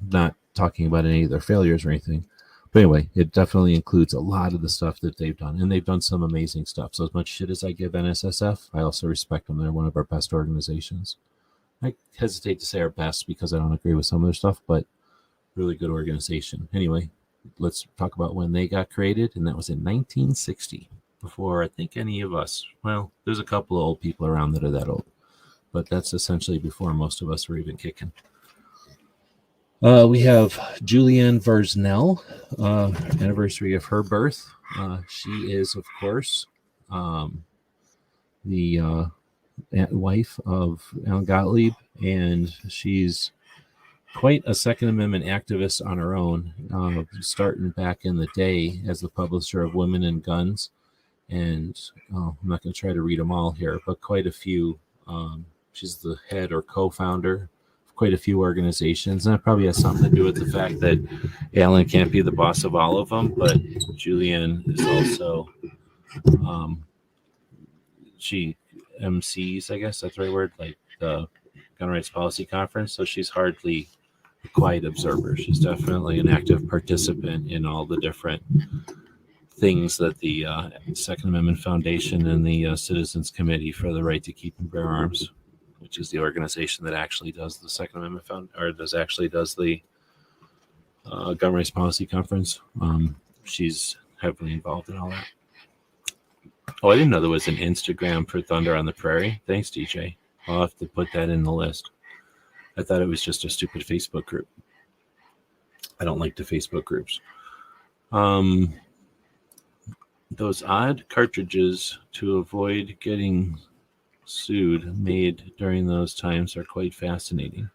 not talking about any of their failures or anything. But anyway, it definitely includes a lot of the stuff that they've done. And they've done some amazing stuff. So as much shit as I give NSSF, I also respect them. They're one of our best organizations. I hesitate to say our best because I don't agree with some of their stuff, but really good organization. Anyway, let's talk about when they got created, and that was in 1960, before I think any of us, well, there's a couple of old people around that are that old, but that's essentially before most of us were even kicking. We have Julianne Varsnell, anniversary of her birth. She is, of course, the wife of Alan Gottlieb, and she's quite a Second Amendment activist on her own, starting back in the day as the publisher of Women and Guns, And I'm not going to try to read them all here, but quite a few. She's the head or co-founder of quite a few organizations, and that probably has something to do with the fact that Alan can't be the boss of all of them, but Julianne is also she MCs, I guess that's the right word, like the Gun Rights Policy Conference. So she's hardly a quiet observer. She's definitely an active participant in all the different things that the Second Amendment Foundation and the Citizens Committee for the Right to Keep and Bear Arms, which is the organization that actually does the Second Amendment does the Gun Rights Policy Conference. She's heavily involved in all that. Oh, I didn't know there was an Instagram for Thunder on the Prairie. Thanks, DJ. I'll have to put that in the list. I thought it was just a stupid Facebook group. I don't like the Facebook groups. Those odd cartridges to avoid getting sued made during those times are quite fascinating.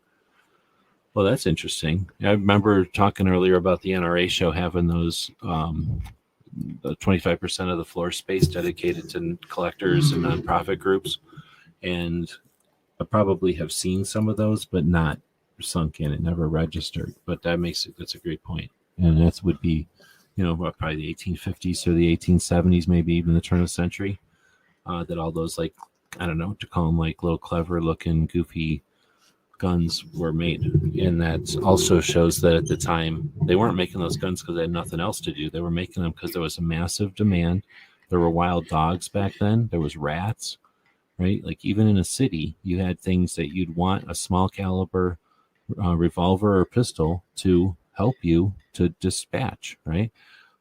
Well, that's interesting. I remember talking earlier about the NRA show having those 25% of the floor space dedicated to collectors and nonprofit groups. And I probably have seen some of those, but not sunk in. It never registered. But that's a great point. And that would be, probably the 1850s or the 1870s, maybe even the turn of the century, that all those, like, I don't know what to call them, like little clever looking, goofy guns were made. And that also shows that at the time, they weren't making those guns because they had nothing else to do. They were making them because there was a massive demand. There were wild dogs back then. There was rats, right? Like even in a city, you had things that you'd want a small caliber revolver or pistol to help you to dispatch, right?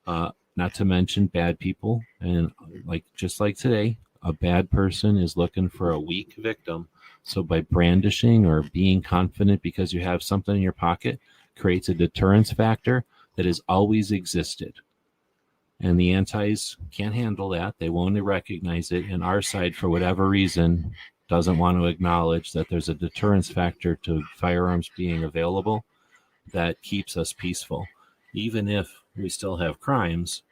Not to mention bad people. And just like today, a bad person is looking for a weak victim. So by brandishing or being confident because you have something in your pocket creates a deterrence factor that has always existed. And the antis can't handle that. They won't recognize it. And our side, for whatever reason, doesn't want to acknowledge that there's a deterrence factor to firearms being available that keeps us peaceful. Even if we still have crimes,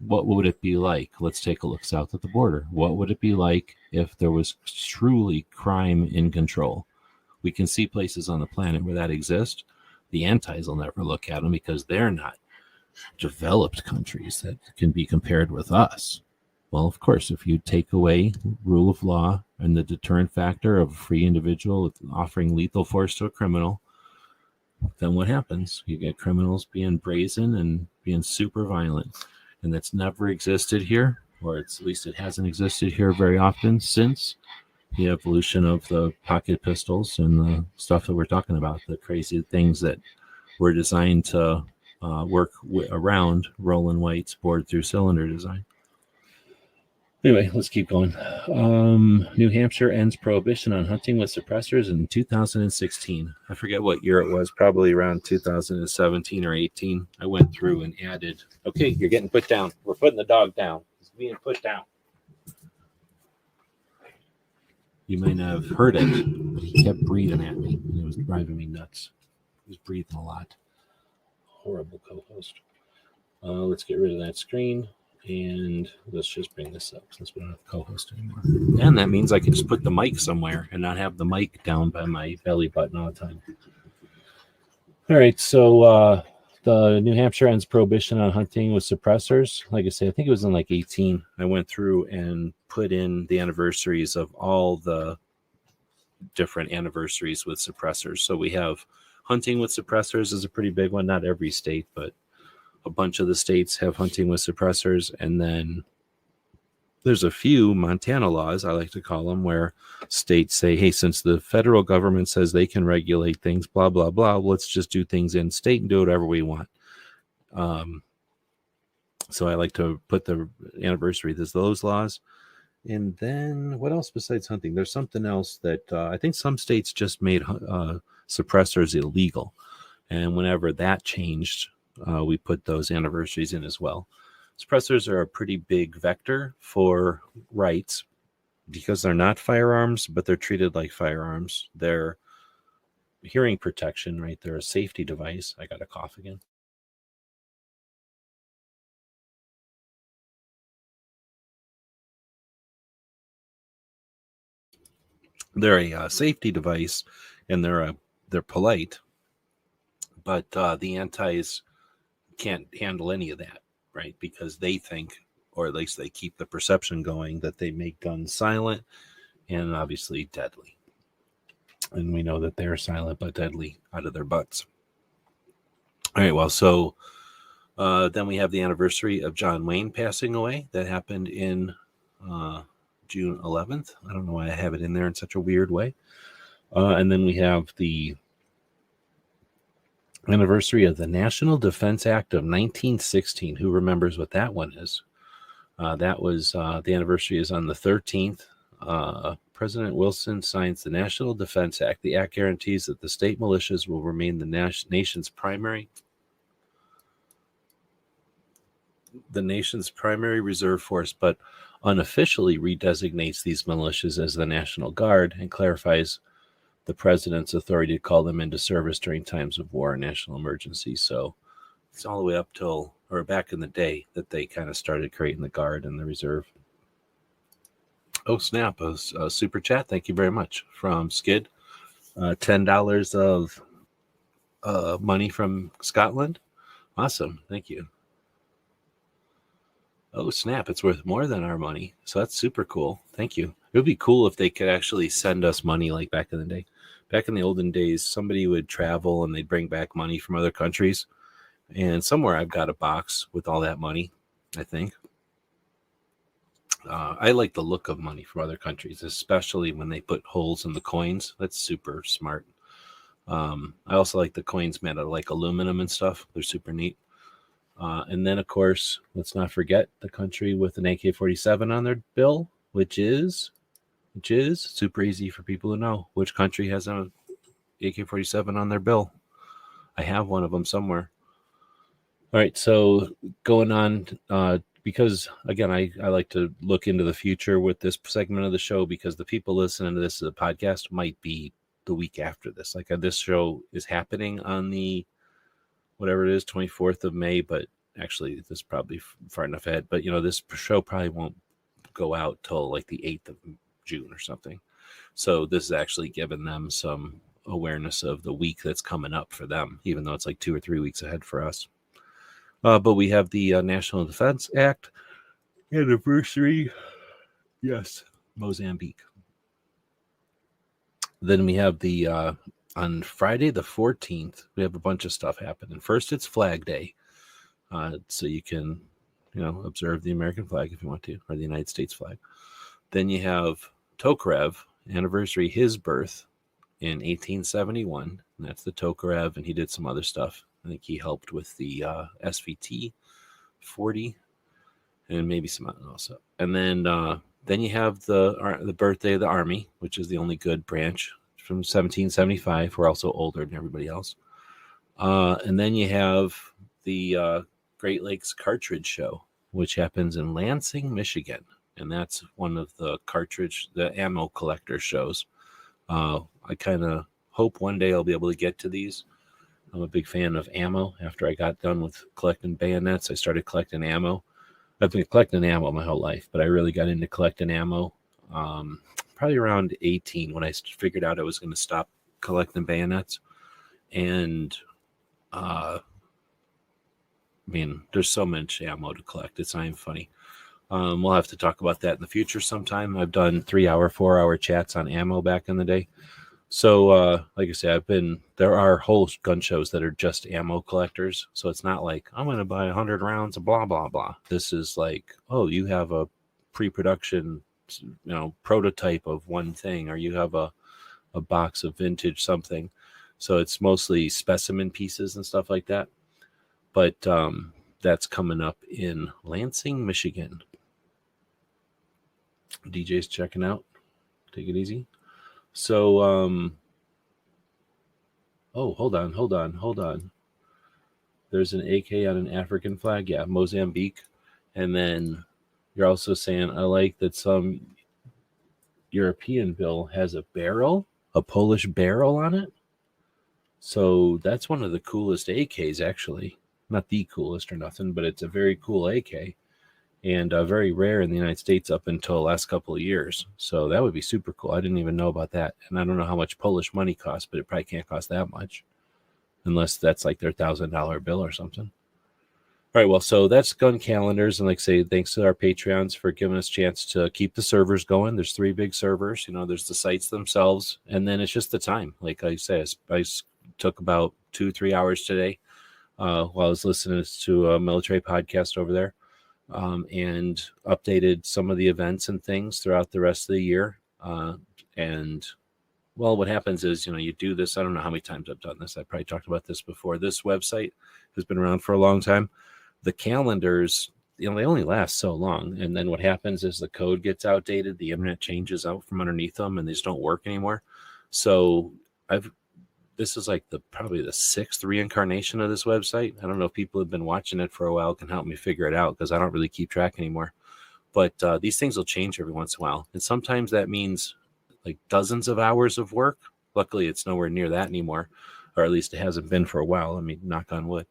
what would it be like? Let's take a look south at the border. What would it be like if there was truly crime in control? We can see places on the planet where that exists. The antis will never look at them because they're not developed countries that can be compared with us. Well, of course, if you take away rule of law and the deterrent factor of a free individual offering lethal force to a criminal, then what happens? You get criminals being brazen and being super violent. And that's never existed here, or at least it hasn't existed here very often since the evolution of the pocket pistols and the stuff that we're talking about, the crazy things that were designed to work around Roland White's bored through cylinder design. Anyway, let's keep going. New Hampshire ends prohibition on hunting with suppressors in 2016. I forget what year it was, probably around 2017 or 18. I went through and added, okay, you're getting put down. We're putting the dog down. He's being put down. You might have heard it. He kept breathing at me. It was driving me nuts. He was breathing a lot. Horrible co-host. Let's get rid of that screen. And let's just bring this up since we don't have co-host anymore. And that means I can just put the mic somewhere and not have the mic down by my belly button all the time. All right, so the New Hampshire ends prohibition on hunting with suppressors. Like I said, I think it was in like 18. I went through and put in the anniversaries of all the different anniversaries with suppressors. So we have hunting with suppressors is a pretty big one. Not every state, but a bunch of the states have hunting with suppressors. And then there's a few Montana laws, I like to call them, where states say, hey, since the federal government says they can regulate things, blah, blah, blah, let's just do things in state and do whatever we want. So I like to put the anniversary, there's those laws. And then what else besides hunting? There's something else that I think some states just made suppressors illegal. And whenever that changed, we put those anniversaries in as well. Suppressors are a pretty big vector for rights because they're not firearms, but they're treated like firearms. They're hearing protection, right? They're a safety device. I got a cough again. they're a safety device, and they're polite, but the antis can't handle any of that, right? Because they think, or at least they keep the perception going, that they make guns silent and obviously deadly. And we know that they're silent but deadly out of their butts. All right, well, so then we have the anniversary of John Wayne passing away. That happened in June 11th. I don't know why I have it in there in such a weird way. And then we have the anniversary of the National Defense Act of 1916. Who remembers what that one is? That was the anniversary is on the 13th. President Wilson signs the National Defense Act. The act guarantees that the state militias will remain the nation's primary reserve force, but unofficially redesignates these militias as the National Guard and clarifies the president's authority to call them into service during times of war and national emergency. So it's all the way up till, or back in the day, that they kind of started creating the Guard and the Reserve. Oh, snap. A super chat. Thank you very much from Skid. $10 of money from Scotland. Awesome. Thank you. Oh, snap. It's worth more than our money. So that's super cool. Thank you. It would be cool if they could actually send us money like back in the day. Back in the olden days, somebody would travel and they'd bring back money from other countries. And somewhere I've got a box with all that money, I think. I like the look of money from other countries, especially when they put holes in the coins. That's super smart. I also like the coins made out of like aluminum and stuff. They're super neat. And then, of course, let's not forget the country with an AK-47 on their bill, which is super easy for people to know. Which country has an AK-47 on their bill? I have one of them somewhere. All right, so going on, because, again, I like to look into the future with this segment of the show, because the people listening to this as a podcast might be the week after this. Like, this show is happening on the, whatever it is, 24th of May, but actually this is probably far enough ahead. But, this show probably won't go out till like the 8th of June or something. So this is actually giving them some awareness of the week that's coming up for them, even though it's like 2 or 3 weeks ahead for us. But we have the National Defense Act anniversary. Yes, Mozambique. Then we have the on Friday the 14th, we have a bunch of stuff happening. First, it's Flag Day. So you can, observe the American flag if you want to, or the United States flag. Then you have Tokarev, anniversary, his birth in 1871. And that's the Tokarev, and he did some other stuff. I think he helped with the SVT 40 and maybe some other also. And then you have the birthday of the Army, which is the only good branch, from 1775. We're also older than everybody else. And then you have the Great Lakes Cartridge Show, which happens in Lansing, Michigan. And that's one of the ammo collector shows. I kind of hope one day I'll be able to get to these. I'm a big fan of ammo. After I got done with collecting bayonets, I started collecting ammo. I've been collecting ammo my whole life, but I really got into collecting ammo probably around 18 when I figured out I was going to stop collecting bayonets. And there's so much ammo to collect. It's not even funny. We'll have to talk about that in the future sometime. I've done 3-hour, 4-hour chats on ammo back in the day. So, like I said, there are whole gun shows that are just ammo collectors. So it's not like, I'm going to buy 100 rounds of blah, blah, blah. This is like, oh, you have a pre-production, prototype of one thing, or you have a box of vintage something. So it's mostly specimen pieces and stuff like that. But that's coming up in Lansing, Michigan. DJ's checking out. Take it easy. So, hold on. There's an AK on an African flag. Yeah, Mozambique. And then you're also saying, I like that some European bill has a Polish barrel on it. So that's one of the coolest AKs, actually. Not the coolest or nothing, but it's a very cool AK. and very rare in the United States up until the last couple of years. So that would be super cool. I didn't even know about that. And I don't know how much Polish money costs, but it probably can't cost that much unless that's like their $1,000 bill or something. All right, well, so that's gun calendars. And like I say, thanks to our Patreons for giving us a chance to keep the servers going. There's 3 big servers. There's the sites themselves. And then it's just the time. Like I say, I took about 2-3 hours today while I was listening to a military podcast over there, and updated some of the events and things throughout the rest of the year. And well, what happens is, you do this. I don't know how many times I've done this. I probably talked about this before. This website has been around for a long time. The calendars, they only last so long. And then what happens is the code gets outdated. The internet changes out from underneath them and they just don't work anymore. So this is like probably the 6th reincarnation of this website. I don't know if people have been watching it for a while can help me figure it out, because I don't really keep track anymore. But these things will change every once in a while. And sometimes that means like dozens of hours of work. Luckily, it's nowhere near that anymore, or at least it hasn't been for a while. I mean, knock on wood.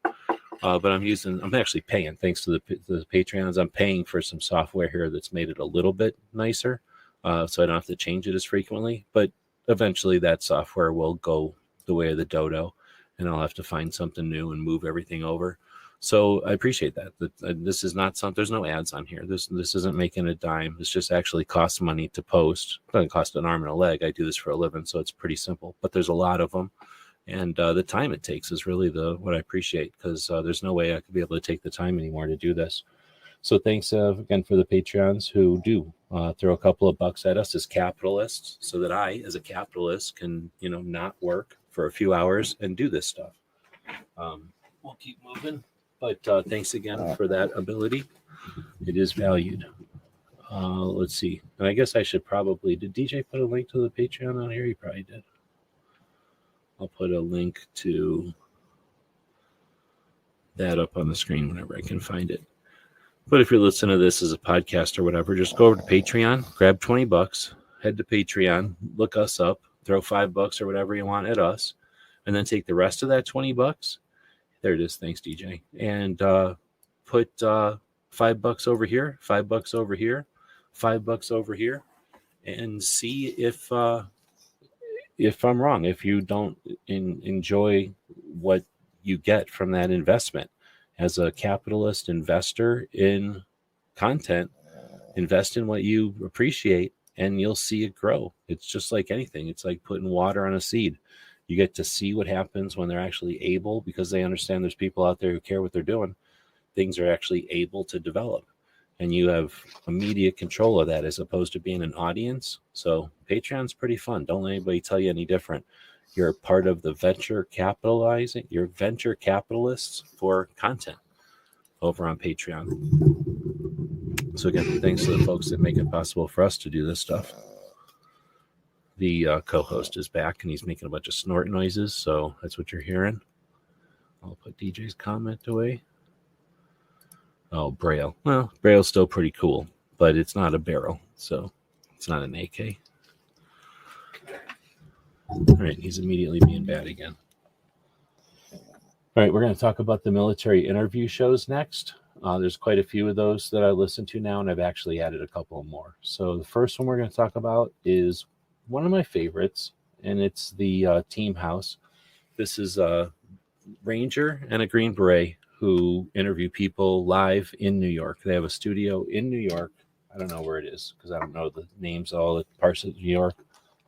But I'm actually paying, thanks to the Patreons. I'm paying for some software here that's made it a little bit nicer, so I don't have to change it as frequently. But eventually that software will go the way of the dodo, and I'll have to find something new and move everything over. So I appreciate that. This is not there's no ads on here. This isn't making a dime. This just actually costs money to post. It doesn't cost an arm and a leg. I do this for a living, so it's pretty simple. But there's a lot of them. And the time it takes is really what I appreciate, because there's no way I could be able to take the time anymore to do this. So thanks again for the Patreons who do throw a couple of bucks at us as capitalists, so that I, as a capitalist, can not work for a few hours and do this stuff. We'll keep moving, but thanks again for that ability. It is valued. Let's see. And I guess I should probably, did DJ put a link to the Patreon on here? He probably did. I'll put a link to that up on the screen whenever I can find it. But if you're listening to this as a podcast or whatever, just go over to Patreon, grab $20, head to Patreon, look us up, throw $5 or whatever you want at us, and then take the rest of that $20. There it is. Thanks, DJ. And put $5 over here, $5 over here, $5 over here, and see if I'm wrong, if you don't enjoy what you get from that investment. As a capitalist investor in content, invest in what you appreciate and you'll see it grow. It's just like anything. It's like putting water on a seed. You get to see what happens when they're actually able, because they understand there's people out there who care what they're doing. Things are actually able to develop. And you have immediate control of that as opposed to being an audience. So Patreon's pretty fun. Don't let anybody tell you any different. You're part of the venture capitalizing. You're venture capitalists for content over on Patreon. So again, thanks to the folks that make it possible for us to do this stuff. The co-host is back and he's making a bunch of snort noises. So that's what you're hearing. I'll put DJ's comment away. Oh, Braille. Well, Braille's still pretty cool, but it's not a barrel, so it's not an AK. All right, he's immediately being bad again. All right, we're going to talk about the military interview shows next. There's quite a few of those that I listen to now, and I've actually added a couple more. So the first one we're going to talk about is one of my favorites, and it's the Team House. This is a Ranger and a Green Beret who interview people live in New York. They have a studio in New York. I don't know where it is because I don't know the names of all the parts of New York.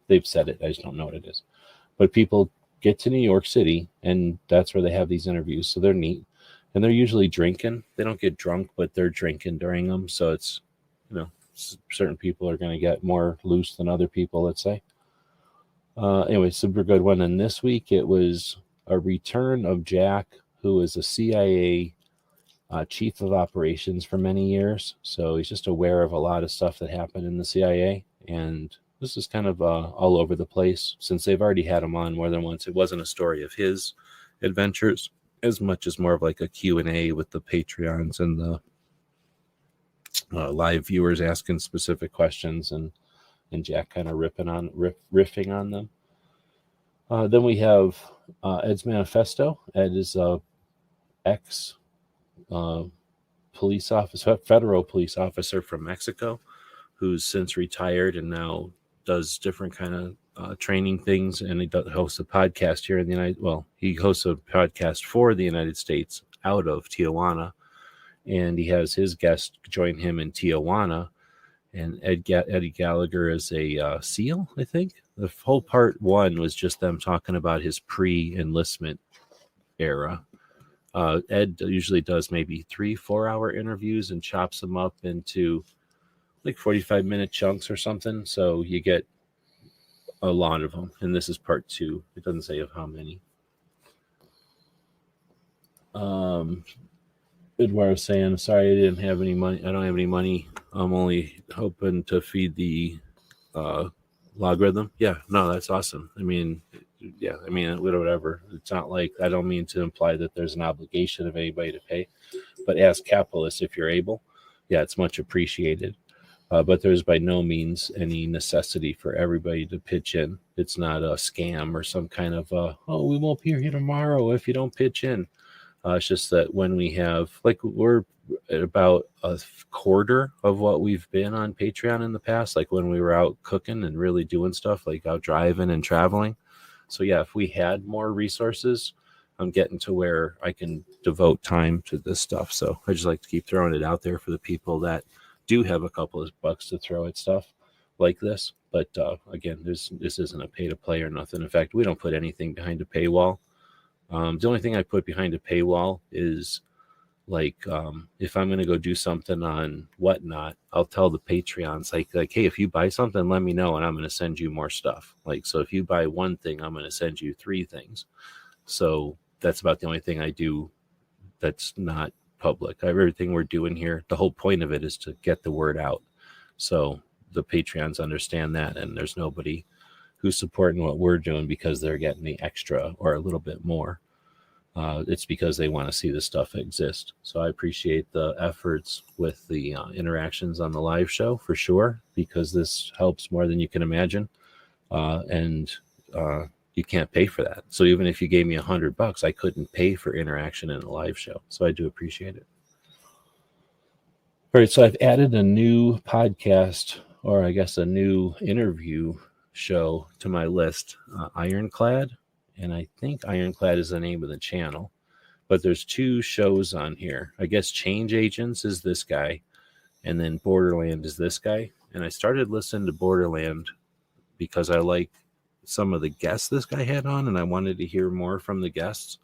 They've said it. I just don't know what it is. But people get to New York City, and that's where they have these interviews. So they're neat. And they're usually drinking. They don't get drunk, but they're drinking during them. So it's, certain people are going to get more loose than other people, let's say. Anyway, super good one. And this week it was a return of Jack, who was a CIA chief of operations for many years. So he's just aware of a lot of stuff that happened in the CIA. And this is kind of all over the place, since they've already had him on more than once. It wasn't a story of his adventures as much as more of like a Q&A with the Patreons and the live viewers asking specific questions, and Jack kind of riffing on them. Then we have Ed's Manifesto. Ed is ex police officer, federal police officer from Mexico, who's since retired and now does different kind of training things. And he hosts a podcast here in the he hosts a podcast for the United States out of Tijuana. And he has his guest join him in Tijuana. And Eddie Gallagher is a SEAL, I think. The whole part one was just them talking about his pre-enlistment era. Ed usually does maybe 3-4 hour interviews and chops them up into like 45-minute chunks or something. So you get a lot of them. And this is part 2. It doesn't say of how many. Eduardo was saying, sorry, I didn't have any money. I don't have any money. I'm only hoping to feed the logarithm. Yeah, no, that's awesome. I mean, yeah, I mean, whatever. It's not like, I don't mean to imply that there's an obligation of anybody to pay, but as capitalists, if you're able, yeah, it's much appreciated. But there's by no means any necessity for everybody to pitch in. It's not a scam or some kind of, we won't be here tomorrow if you don't pitch in. It's just that when we have, like, we're at about a quarter of what we've been on Patreon in the past, like when we were out cooking and really doing stuff, like out driving and traveling. So yeah, if we had more resources, I'm getting to where I can devote time to this stuff. So I just like to keep throwing it out there for the people that do have a couple of bucks to throw at stuff like this. But again, this isn't a pay to play or nothing. In fact, we don't put anything behind a paywall. The only thing I put behind a paywall is like if I'm going to go do something on Whatnot, I'll tell the Patreons like, hey, if you buy something, let me know and I'm going to send you more stuff. Like, so if you buy one thing, I'm going to send you 3 things. So that's about the only thing I do that's not public. Everything we're doing here, the whole point of it is to get the word out. So the Patreons understand that, and there's nobody who's supporting what we're doing because they're getting the extra or a little bit more. It's because they want to see this stuff exist. So I appreciate the efforts with the interactions on the live show for sure, because this helps more than you can imagine. And you can't pay for that. So even if you gave me $100, I couldn't pay for interaction in a live show. So I do appreciate it. All right. So I've added a new podcast, or I guess a new interview show to my list, Ironclad. And I think Ironclad is the name of the channel, but there's 2 shows on here. I guess Change Agents is this guy, and then Borderland is this guy. And I started listening to Borderland because I like some of the guests this guy had on, and I wanted to hear more from the guests.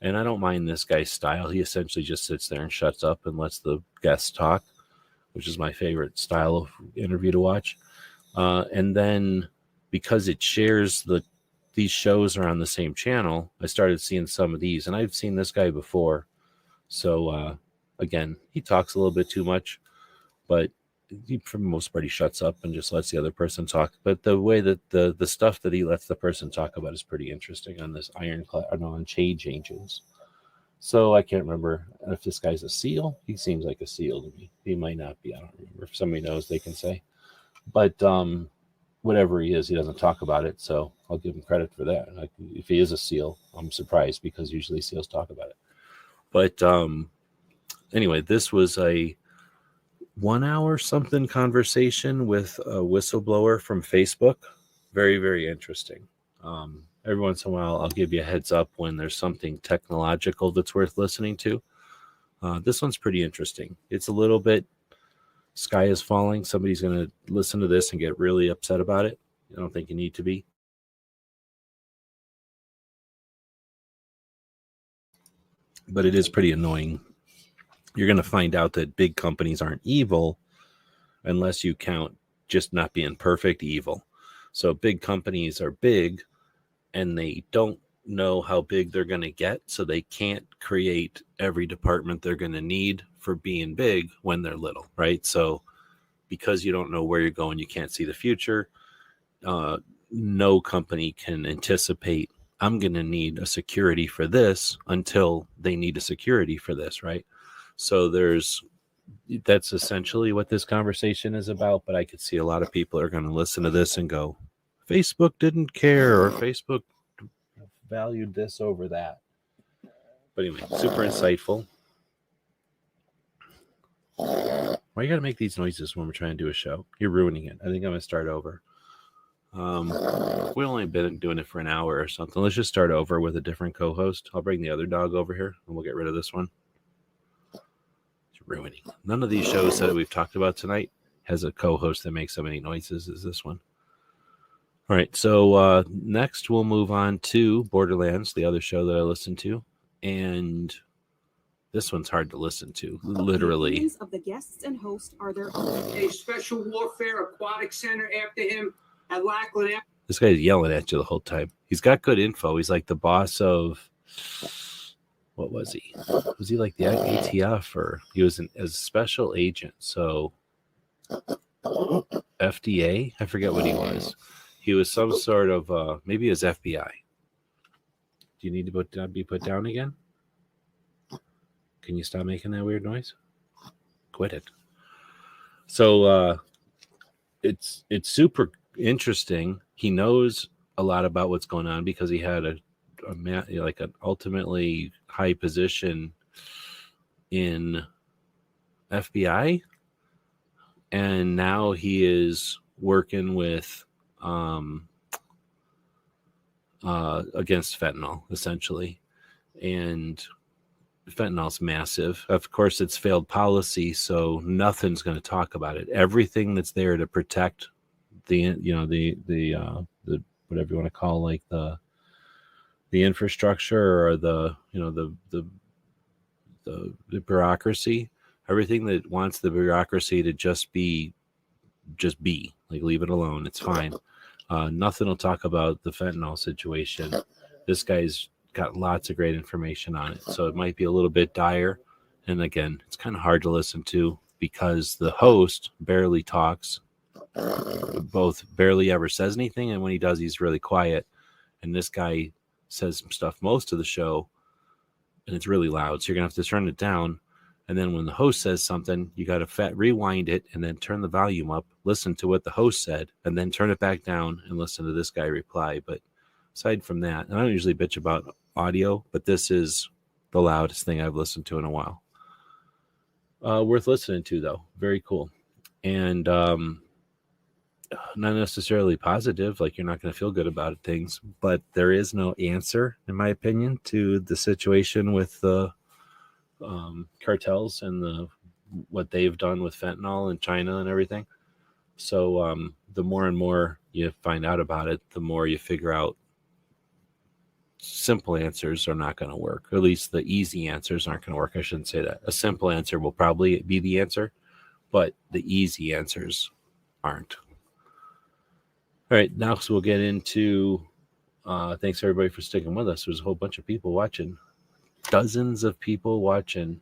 And I don't mind this guy's style. He essentially just sits there and shuts up and lets the guests talk, which is my favorite style of interview to watch. And then because it shares these shows are on the same channel, I started seeing some of these, and I've seen this guy before. So again, he talks a little bit too much, but he, for the most part, he shuts up and just lets the other person talk. But the way that the stuff that he lets the person talk about is pretty interesting on this on Change Agents. So I can't remember if this guy's a SEAL. He seems like a SEAL to me. He might not be. I don't remember. If somebody knows, they can say. But whatever he is, he doesn't talk about it. So I'll give him credit for that. Like, if he is a SEAL, I'm surprised because usually SEALs talk about it. But anyway, this was a 1 hour something conversation with a whistleblower from Facebook. Very, very interesting. Every once in a while, I'll give you a heads up when there's something technological that's worth listening to. This one's pretty interesting. It's a little bit sky is falling. Somebody's going to listen to this and get really upset about it. I don't think you need to be. But it is pretty annoying. You're going to find out that big companies aren't evil unless you count just not being perfect evil. So big companies are big and they don't know how big they're going to get. So they can't create every department they're going to need for being big when they're little, right? So because you don't know where you're going, you can't see the future. No company can anticipate, I'm going to need a security for this until they need a security for this, right? So that's essentially what this conversation is about. But I could see a lot of people are going to listen to this and go, Facebook didn't care, or Facebook valued this over that. But anyway, super insightful. Why you gotta make these noises when we're trying to do a show? You're ruining it. I think I'm gonna start over. We've only been doing it for an hour or something. Let's just start over with a different co-host. I'll bring the other dog over here and we'll get rid of this one. It's ruining. None of these shows that we've talked about tonight has a co-host that makes so many noises as this one. All right, so next we'll move on to Borderlands, the other show that I listened to, and this one's hard to listen to, literally. The opinions of the guests and host are their own. A special warfare aquatic center after him at Lackland. This guy's yelling at you the whole time. He's got good info. He's like the boss of, what was he? Was he like the ATF, or he was a special agent? So FDA? I forget what he was. He was some sort of, maybe it was FBI. Do you need to be put down again? Can you stop making that weird noise? Quit it. So it's super interesting. He knows a lot about what's going on because he had an ultimately high position in FBI, and now he is working with against fentanyl, essentially. And fentanyl's massive. Of course, it's failed policy, so nothing's going to talk about it. Everything that's there to protect the whatever you want to call, like the infrastructure or the bureaucracy, everything that wants the bureaucracy to just be like, leave it alone. It's fine. Nothing will talk about the fentanyl situation. This guy's got lots of great information on it, so it might be a little bit dire. And again, it's kind of hard to listen to because the host barely talks, both barely ever says anything, and when he does, he's really quiet. And this guy says some stuff most of the show, and it's really loud, so you're gonna have to turn it down. And then when the host says something, you got to rewind it and then turn the volume up, listen to what the host said, and then turn it back down and listen to this guy reply. But aside from that, and I don't usually bitch about audio, but this is the loudest thing I've listened to in a while. Worth listening to, though. Very cool. And not necessarily positive, like you're not going to feel good about things, but there is no answer, in my opinion, to the situation with the cartels and what they've done with fentanyl in China and everything. So the more and more you find out about it, the more you figure out simple answers are not going to work. Or at least the easy answers aren't going to work. I shouldn't say that. A simple answer will probably be the answer, but the easy answers aren't. All right, now so we'll get into, thanks everybody for sticking with us. There's a whole bunch of people watching, dozens of people watching,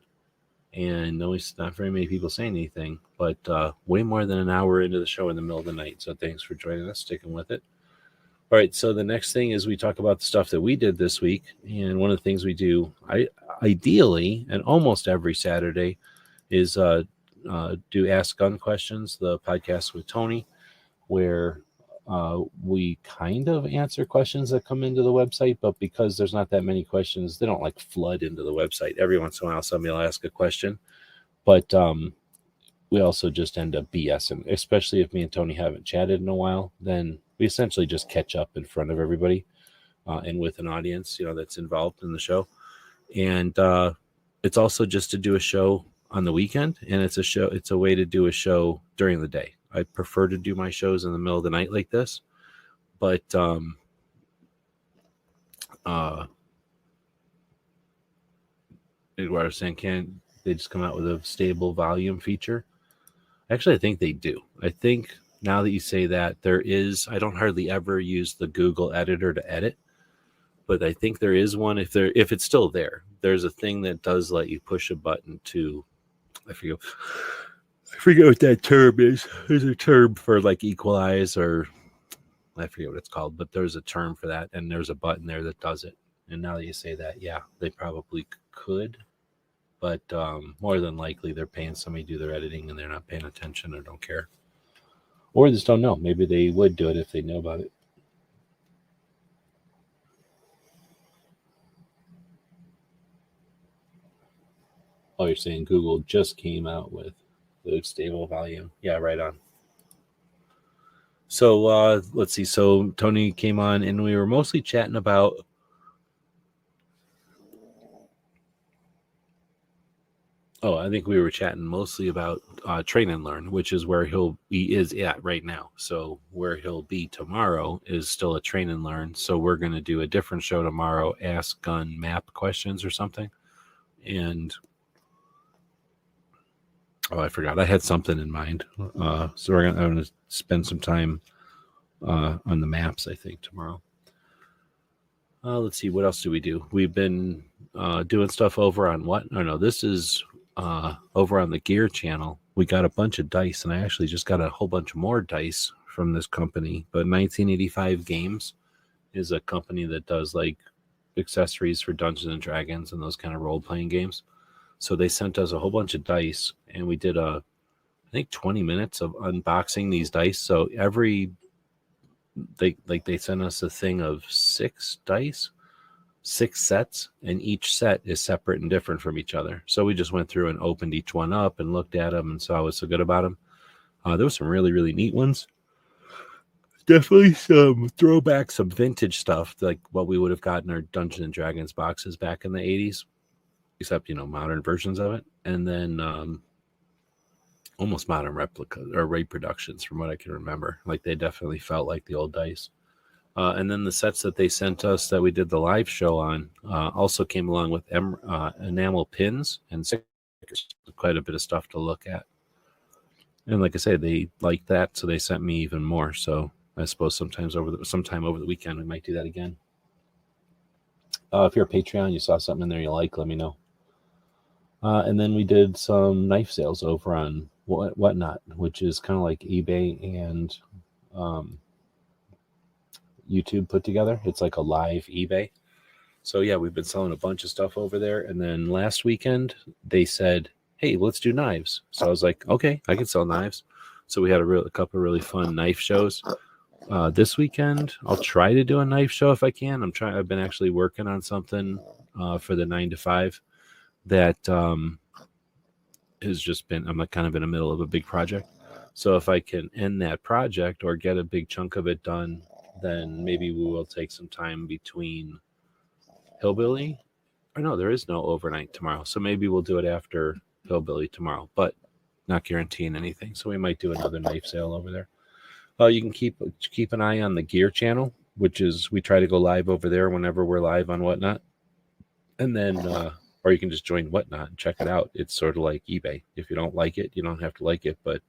and not very many people saying anything, but way more than an hour into the show in the middle of the night. So thanks for joining us, sticking with it. All right, so the next thing is we talk about the stuff that we did this week, and one of the things we do, ideally, and almost every Saturday, is do Ask Gun Questions, the podcast with Tony, where we kind of answer questions that come into the website, but because there's not that many questions, they don't like flood into the website. Every once in a while, somebody will ask a question, but we also just end up BSing, especially if me and Tony haven't chatted in a while. Then we essentially just catch up in front of everybody and with an audience, that's involved in the show. And it's also just to do a show on the weekend, and it's a way to do a show during the day. I prefer to do my shows in the middle of the night like this, but what I was saying, can't they just come out with a stable volume feature? Actually, I think they do. I think now that you say that, I don't hardly ever use the Google editor to edit, but I think there is one. If it's still there, there's a thing that does let you push a button to, I forget what that term is. There's a term for like equalize, or I forget what it's called, but there's a term for that, and there's a button there that does it. And now that you say that, yeah, they probably could, but more than likely they're paying somebody to do their editing and they're not paying attention or don't care. Or just don't know. Maybe they would do it if they know about it. Oh, you're saying Google just came out with Load stable volume. Yeah, right on. So let's see. So Tony came on and we were mostly chatting about I think we were chatting mostly about Train and Learn, which is where he is at right now. So where he'll be tomorrow is still a Train and Learn. So we're going to do a different show tomorrow, Ask Gun Map questions or something. And I forgot. I had something in mind. So I'm going to spend some time on the maps, I think, tomorrow. Let's see. What else do we do? We've been doing stuff over on what? No, this is over on the Gear channel. We got a bunch of dice, and I actually just got a whole bunch more dice from this company. But 1985 Games is a company that does like accessories for Dungeons and Dragons and those kind of role-playing games. So they sent us a whole bunch of dice, and we did I think 20 minutes of unboxing these dice. So they sent us a thing of 6 dice, 6 sets, and each set is separate and different from each other. So we just went through and opened each one up and looked at them and saw what's so good about them. There was some really, really neat ones. Definitely some throwback, some vintage stuff, like what we would have gotten our Dungeons and Dragons boxes back in the 80s, except, modern versions of it. And then almost modern replicas or reproductions from what I can remember. Like they definitely felt like the old dice. And then the sets that they sent us that we did the live show on also came along with enamel pins and stickers. Quite a bit of stuff to look at. And like I say, they liked that, so they sent me even more. So I suppose sometime over the weekend we might do that again. If you're a Patreon, you saw something in there you like, let me know. And then we did some knife sales over on Whatnot, which is kind of like eBay and YouTube put together. It's like a live eBay. So yeah, we've been selling a bunch of stuff over there. And then last weekend they said, hey, let's do knives. So I was like, okay, I can sell knives. So we had a couple of really fun knife shows. This weekend I'll try to do a knife show if I can. I've been actually working on something for the 9 to 5 that has just been, I'm kind of in the middle of a big project. So if I can end that project or get a big chunk of it done, then maybe we will take some time between Hillbilly. Or no, there is no overnight tomorrow. So maybe we'll do it after Hillbilly tomorrow, but not guaranteeing anything. So we might do another knife sale over there. You can keep an eye on the Gear channel, which is, we try to go live over there whenever we're live on Whatnot. And then, or you can just join Whatnot and check it out. It's sort of like eBay. If you don't like it, you don't have to like it. But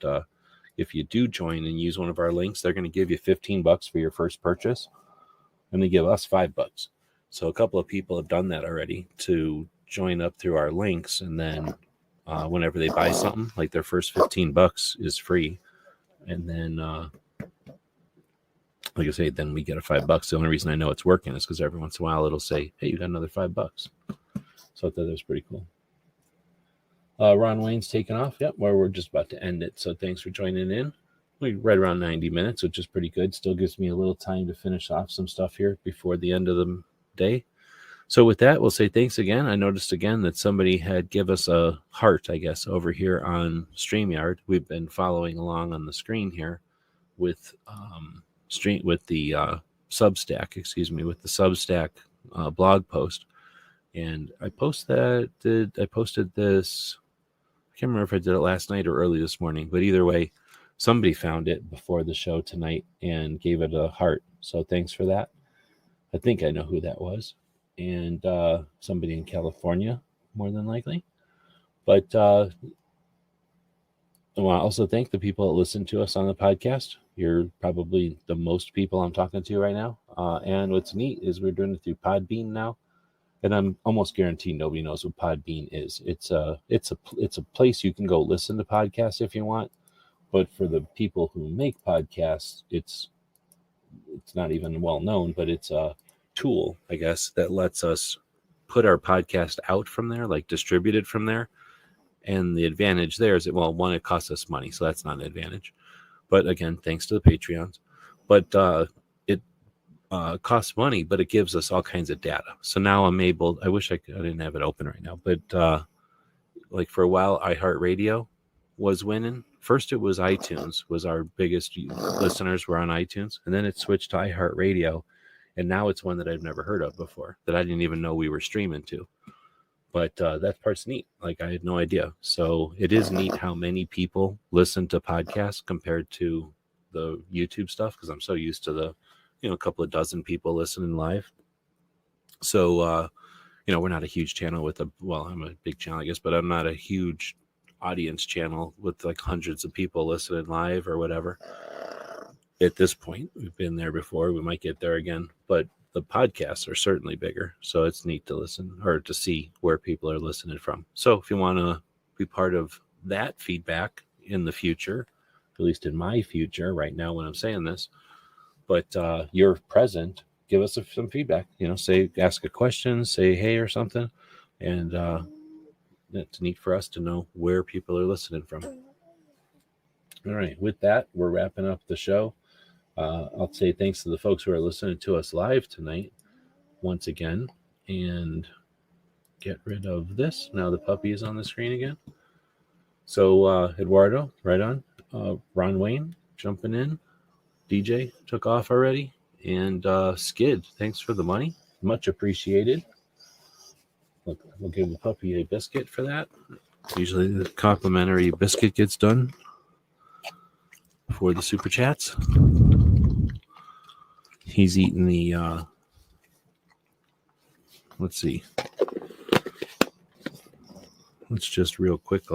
if you do join and use one of our links, they're going to give you $15 for your first purchase. And they give us $5. So a couple of people have done that already to join up through our links. And then whenever they buy something, like their first $15 is free. And then, like I say, then we get a $5. The only reason I know it's working is because every once in a while it'll say, hey, you got another $5. So I thought that was pretty cool. Ron Wayne's taken off. Yep, well, we're just about to end it. So thanks for joining in. We right around 90 minutes, which is pretty good. Still gives me a little time to finish off some stuff here before the end of the day. So with that, we'll say thanks again. I noticed again that somebody had give us a heart, I guess, over here on StreamYard. We've been following along on the screen here with the Substack blog post. And I posted this. I can't remember if I did it last night or early this morning, but either way, somebody found it before the show tonight and gave it a heart. So thanks for that. I think I know who that was. And somebody in California, more than likely. But I want to also thank the people that listen to us on the podcast. You're probably the most people I'm talking to right now. And what's neat is we're doing it through Podbean now. And I'm almost guaranteed nobody knows what Podbean is. It's a place you can go listen to podcasts if you want. But for the people who make podcasts, it's not even well known, but it's a tool, I guess, that lets us put our podcast out from there, like distribute it from there. And the advantage there is that, well, one, it costs us money, so that's not an advantage. But again, thanks to the Patreons. But it costs money, but it gives us all kinds of data. So now I'm able, I wish I didn't have it open right now, but like for a while, iHeartRadio was winning. First, it was iTunes, was our biggest listeners were on iTunes, and then it switched to iHeartRadio, and now it's one that I've never heard of before, that I didn't even know we were streaming to. But that part's neat. Like, I had no idea. So it is neat how many people listen to podcasts compared to the YouTube stuff, because I'm so used to the, a couple of dozen people listening live. So, we're not a huge channel with I'm a big channel, I guess, but I'm not a huge audience channel with like hundreds of people listening live or whatever. At this point, we've been there before. We might get there again, but the podcasts are certainly bigger. So it's neat to listen or to see where people are listening from. So if you want to be part of that feedback in the future, at least in my future right now when I'm saying this, but you're present, give us some feedback, ask a question, say hey or something. And it's neat for us to know where people are listening from. All right. With that, we're wrapping up the show. I'll say thanks to the folks who are listening to us live tonight once again, and get rid of this. Now the puppy is on the screen again. So Eduardo, right on. Ron Wayne jumping in. DJ took off already. And Skid, thanks for the money. Much appreciated. Look, we'll give the puppy a biscuit for that. Usually the complimentary biscuit gets done for the super chats. He's eating the let's see. Let's just real quick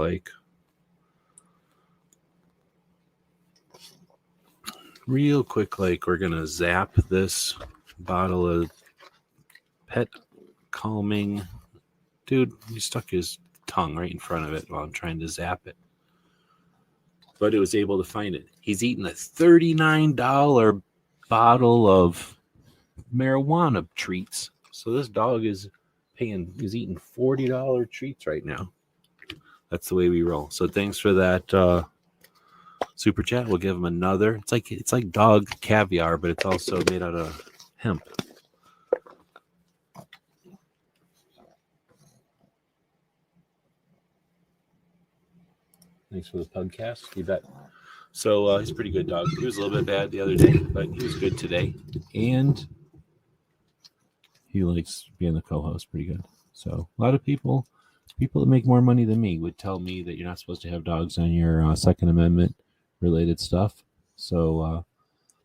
we're gonna zap this bottle of pet calming. Dude, he stuck his tongue right in front of it while I'm trying to zap it. But it was able to find it. He's eating a $39 bottle of marijuana treats. So this dog is eating $40 treats right now. That's the way we roll. So thanks for that super chat. We'll give him another. It's like dog caviar, but it's also made out of hemp. Thanks for the podcast. You bet. So he's a pretty good dog. He was a little bit bad the other day, but he was good today. And he likes being the co-host pretty good. So a lot of people that make more money than me would tell me that you're not supposed to have dogs on your Second Amendment related stuff. So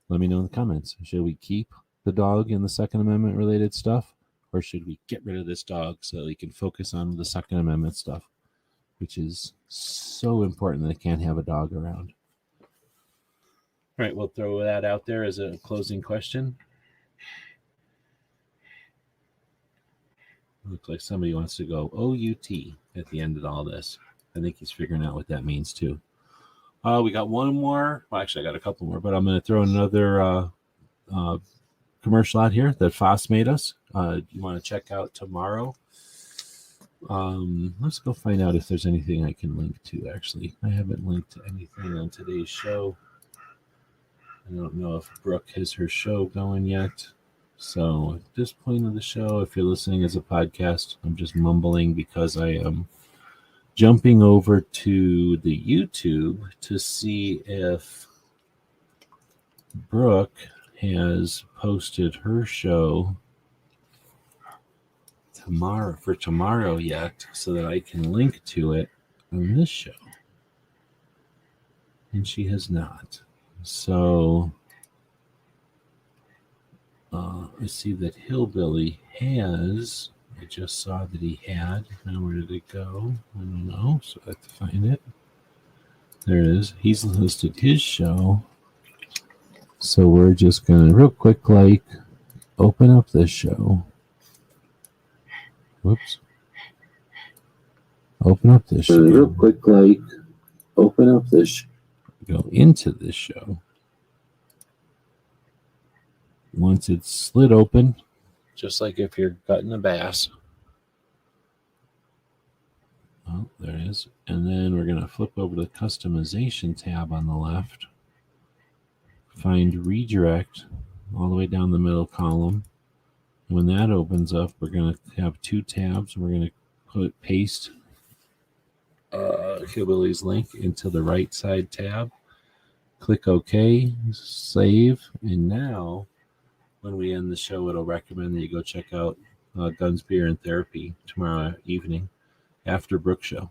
let me know in the comments. Should we keep the dog in the Second Amendment related stuff, or should we get rid of this dog so that we can focus on the Second Amendment stuff, which is so important that I can't have a dog around. All right, we'll throw that out there as a closing question. Looks like somebody wants to go OUT at the end of all this. I think he's figuring out what that means too. We got one more. Well, actually, I got a couple more, but I'm going to throw another commercial out here that Foss made us. You want to check out tomorrow? Let's go find out if there's anything I can link to. Actually, I haven't linked to anything on today's show. I don't know if Brooke has her show going yet. So at this point of the show, if you're listening as a podcast, I'm just mumbling because I am jumping over to the YouTube to see if Brooke has posted her show tomorrow yet, so that I can link to it on this show. And she has not. So I see that Hillbilly has. I just saw that he had. Now where did it go? I don't know. So I have to find it. There it is. He's listed his show. So we're just going to real quick open up this show. Whoops. Open up this show. Real quick open up this. Go into this show. Once it's slid open, just like if you're cutting a bass. Oh, there it is. And then we're going to flip over to the customization tab on the left. Find redirect all the way down the middle column. When that opens up, we're going to have two tabs. We're going to paste Hillbilly's link into the right side tab. Click OK, save, and now when we end the show, it'll recommend that you go check out Guns, Beer, and Therapy tomorrow evening after Brook Show. All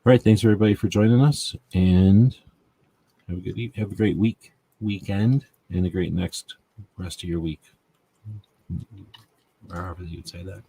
right, thanks everybody for joining us, and have a great weekend, and a great next rest of your week. Or however you'd say that.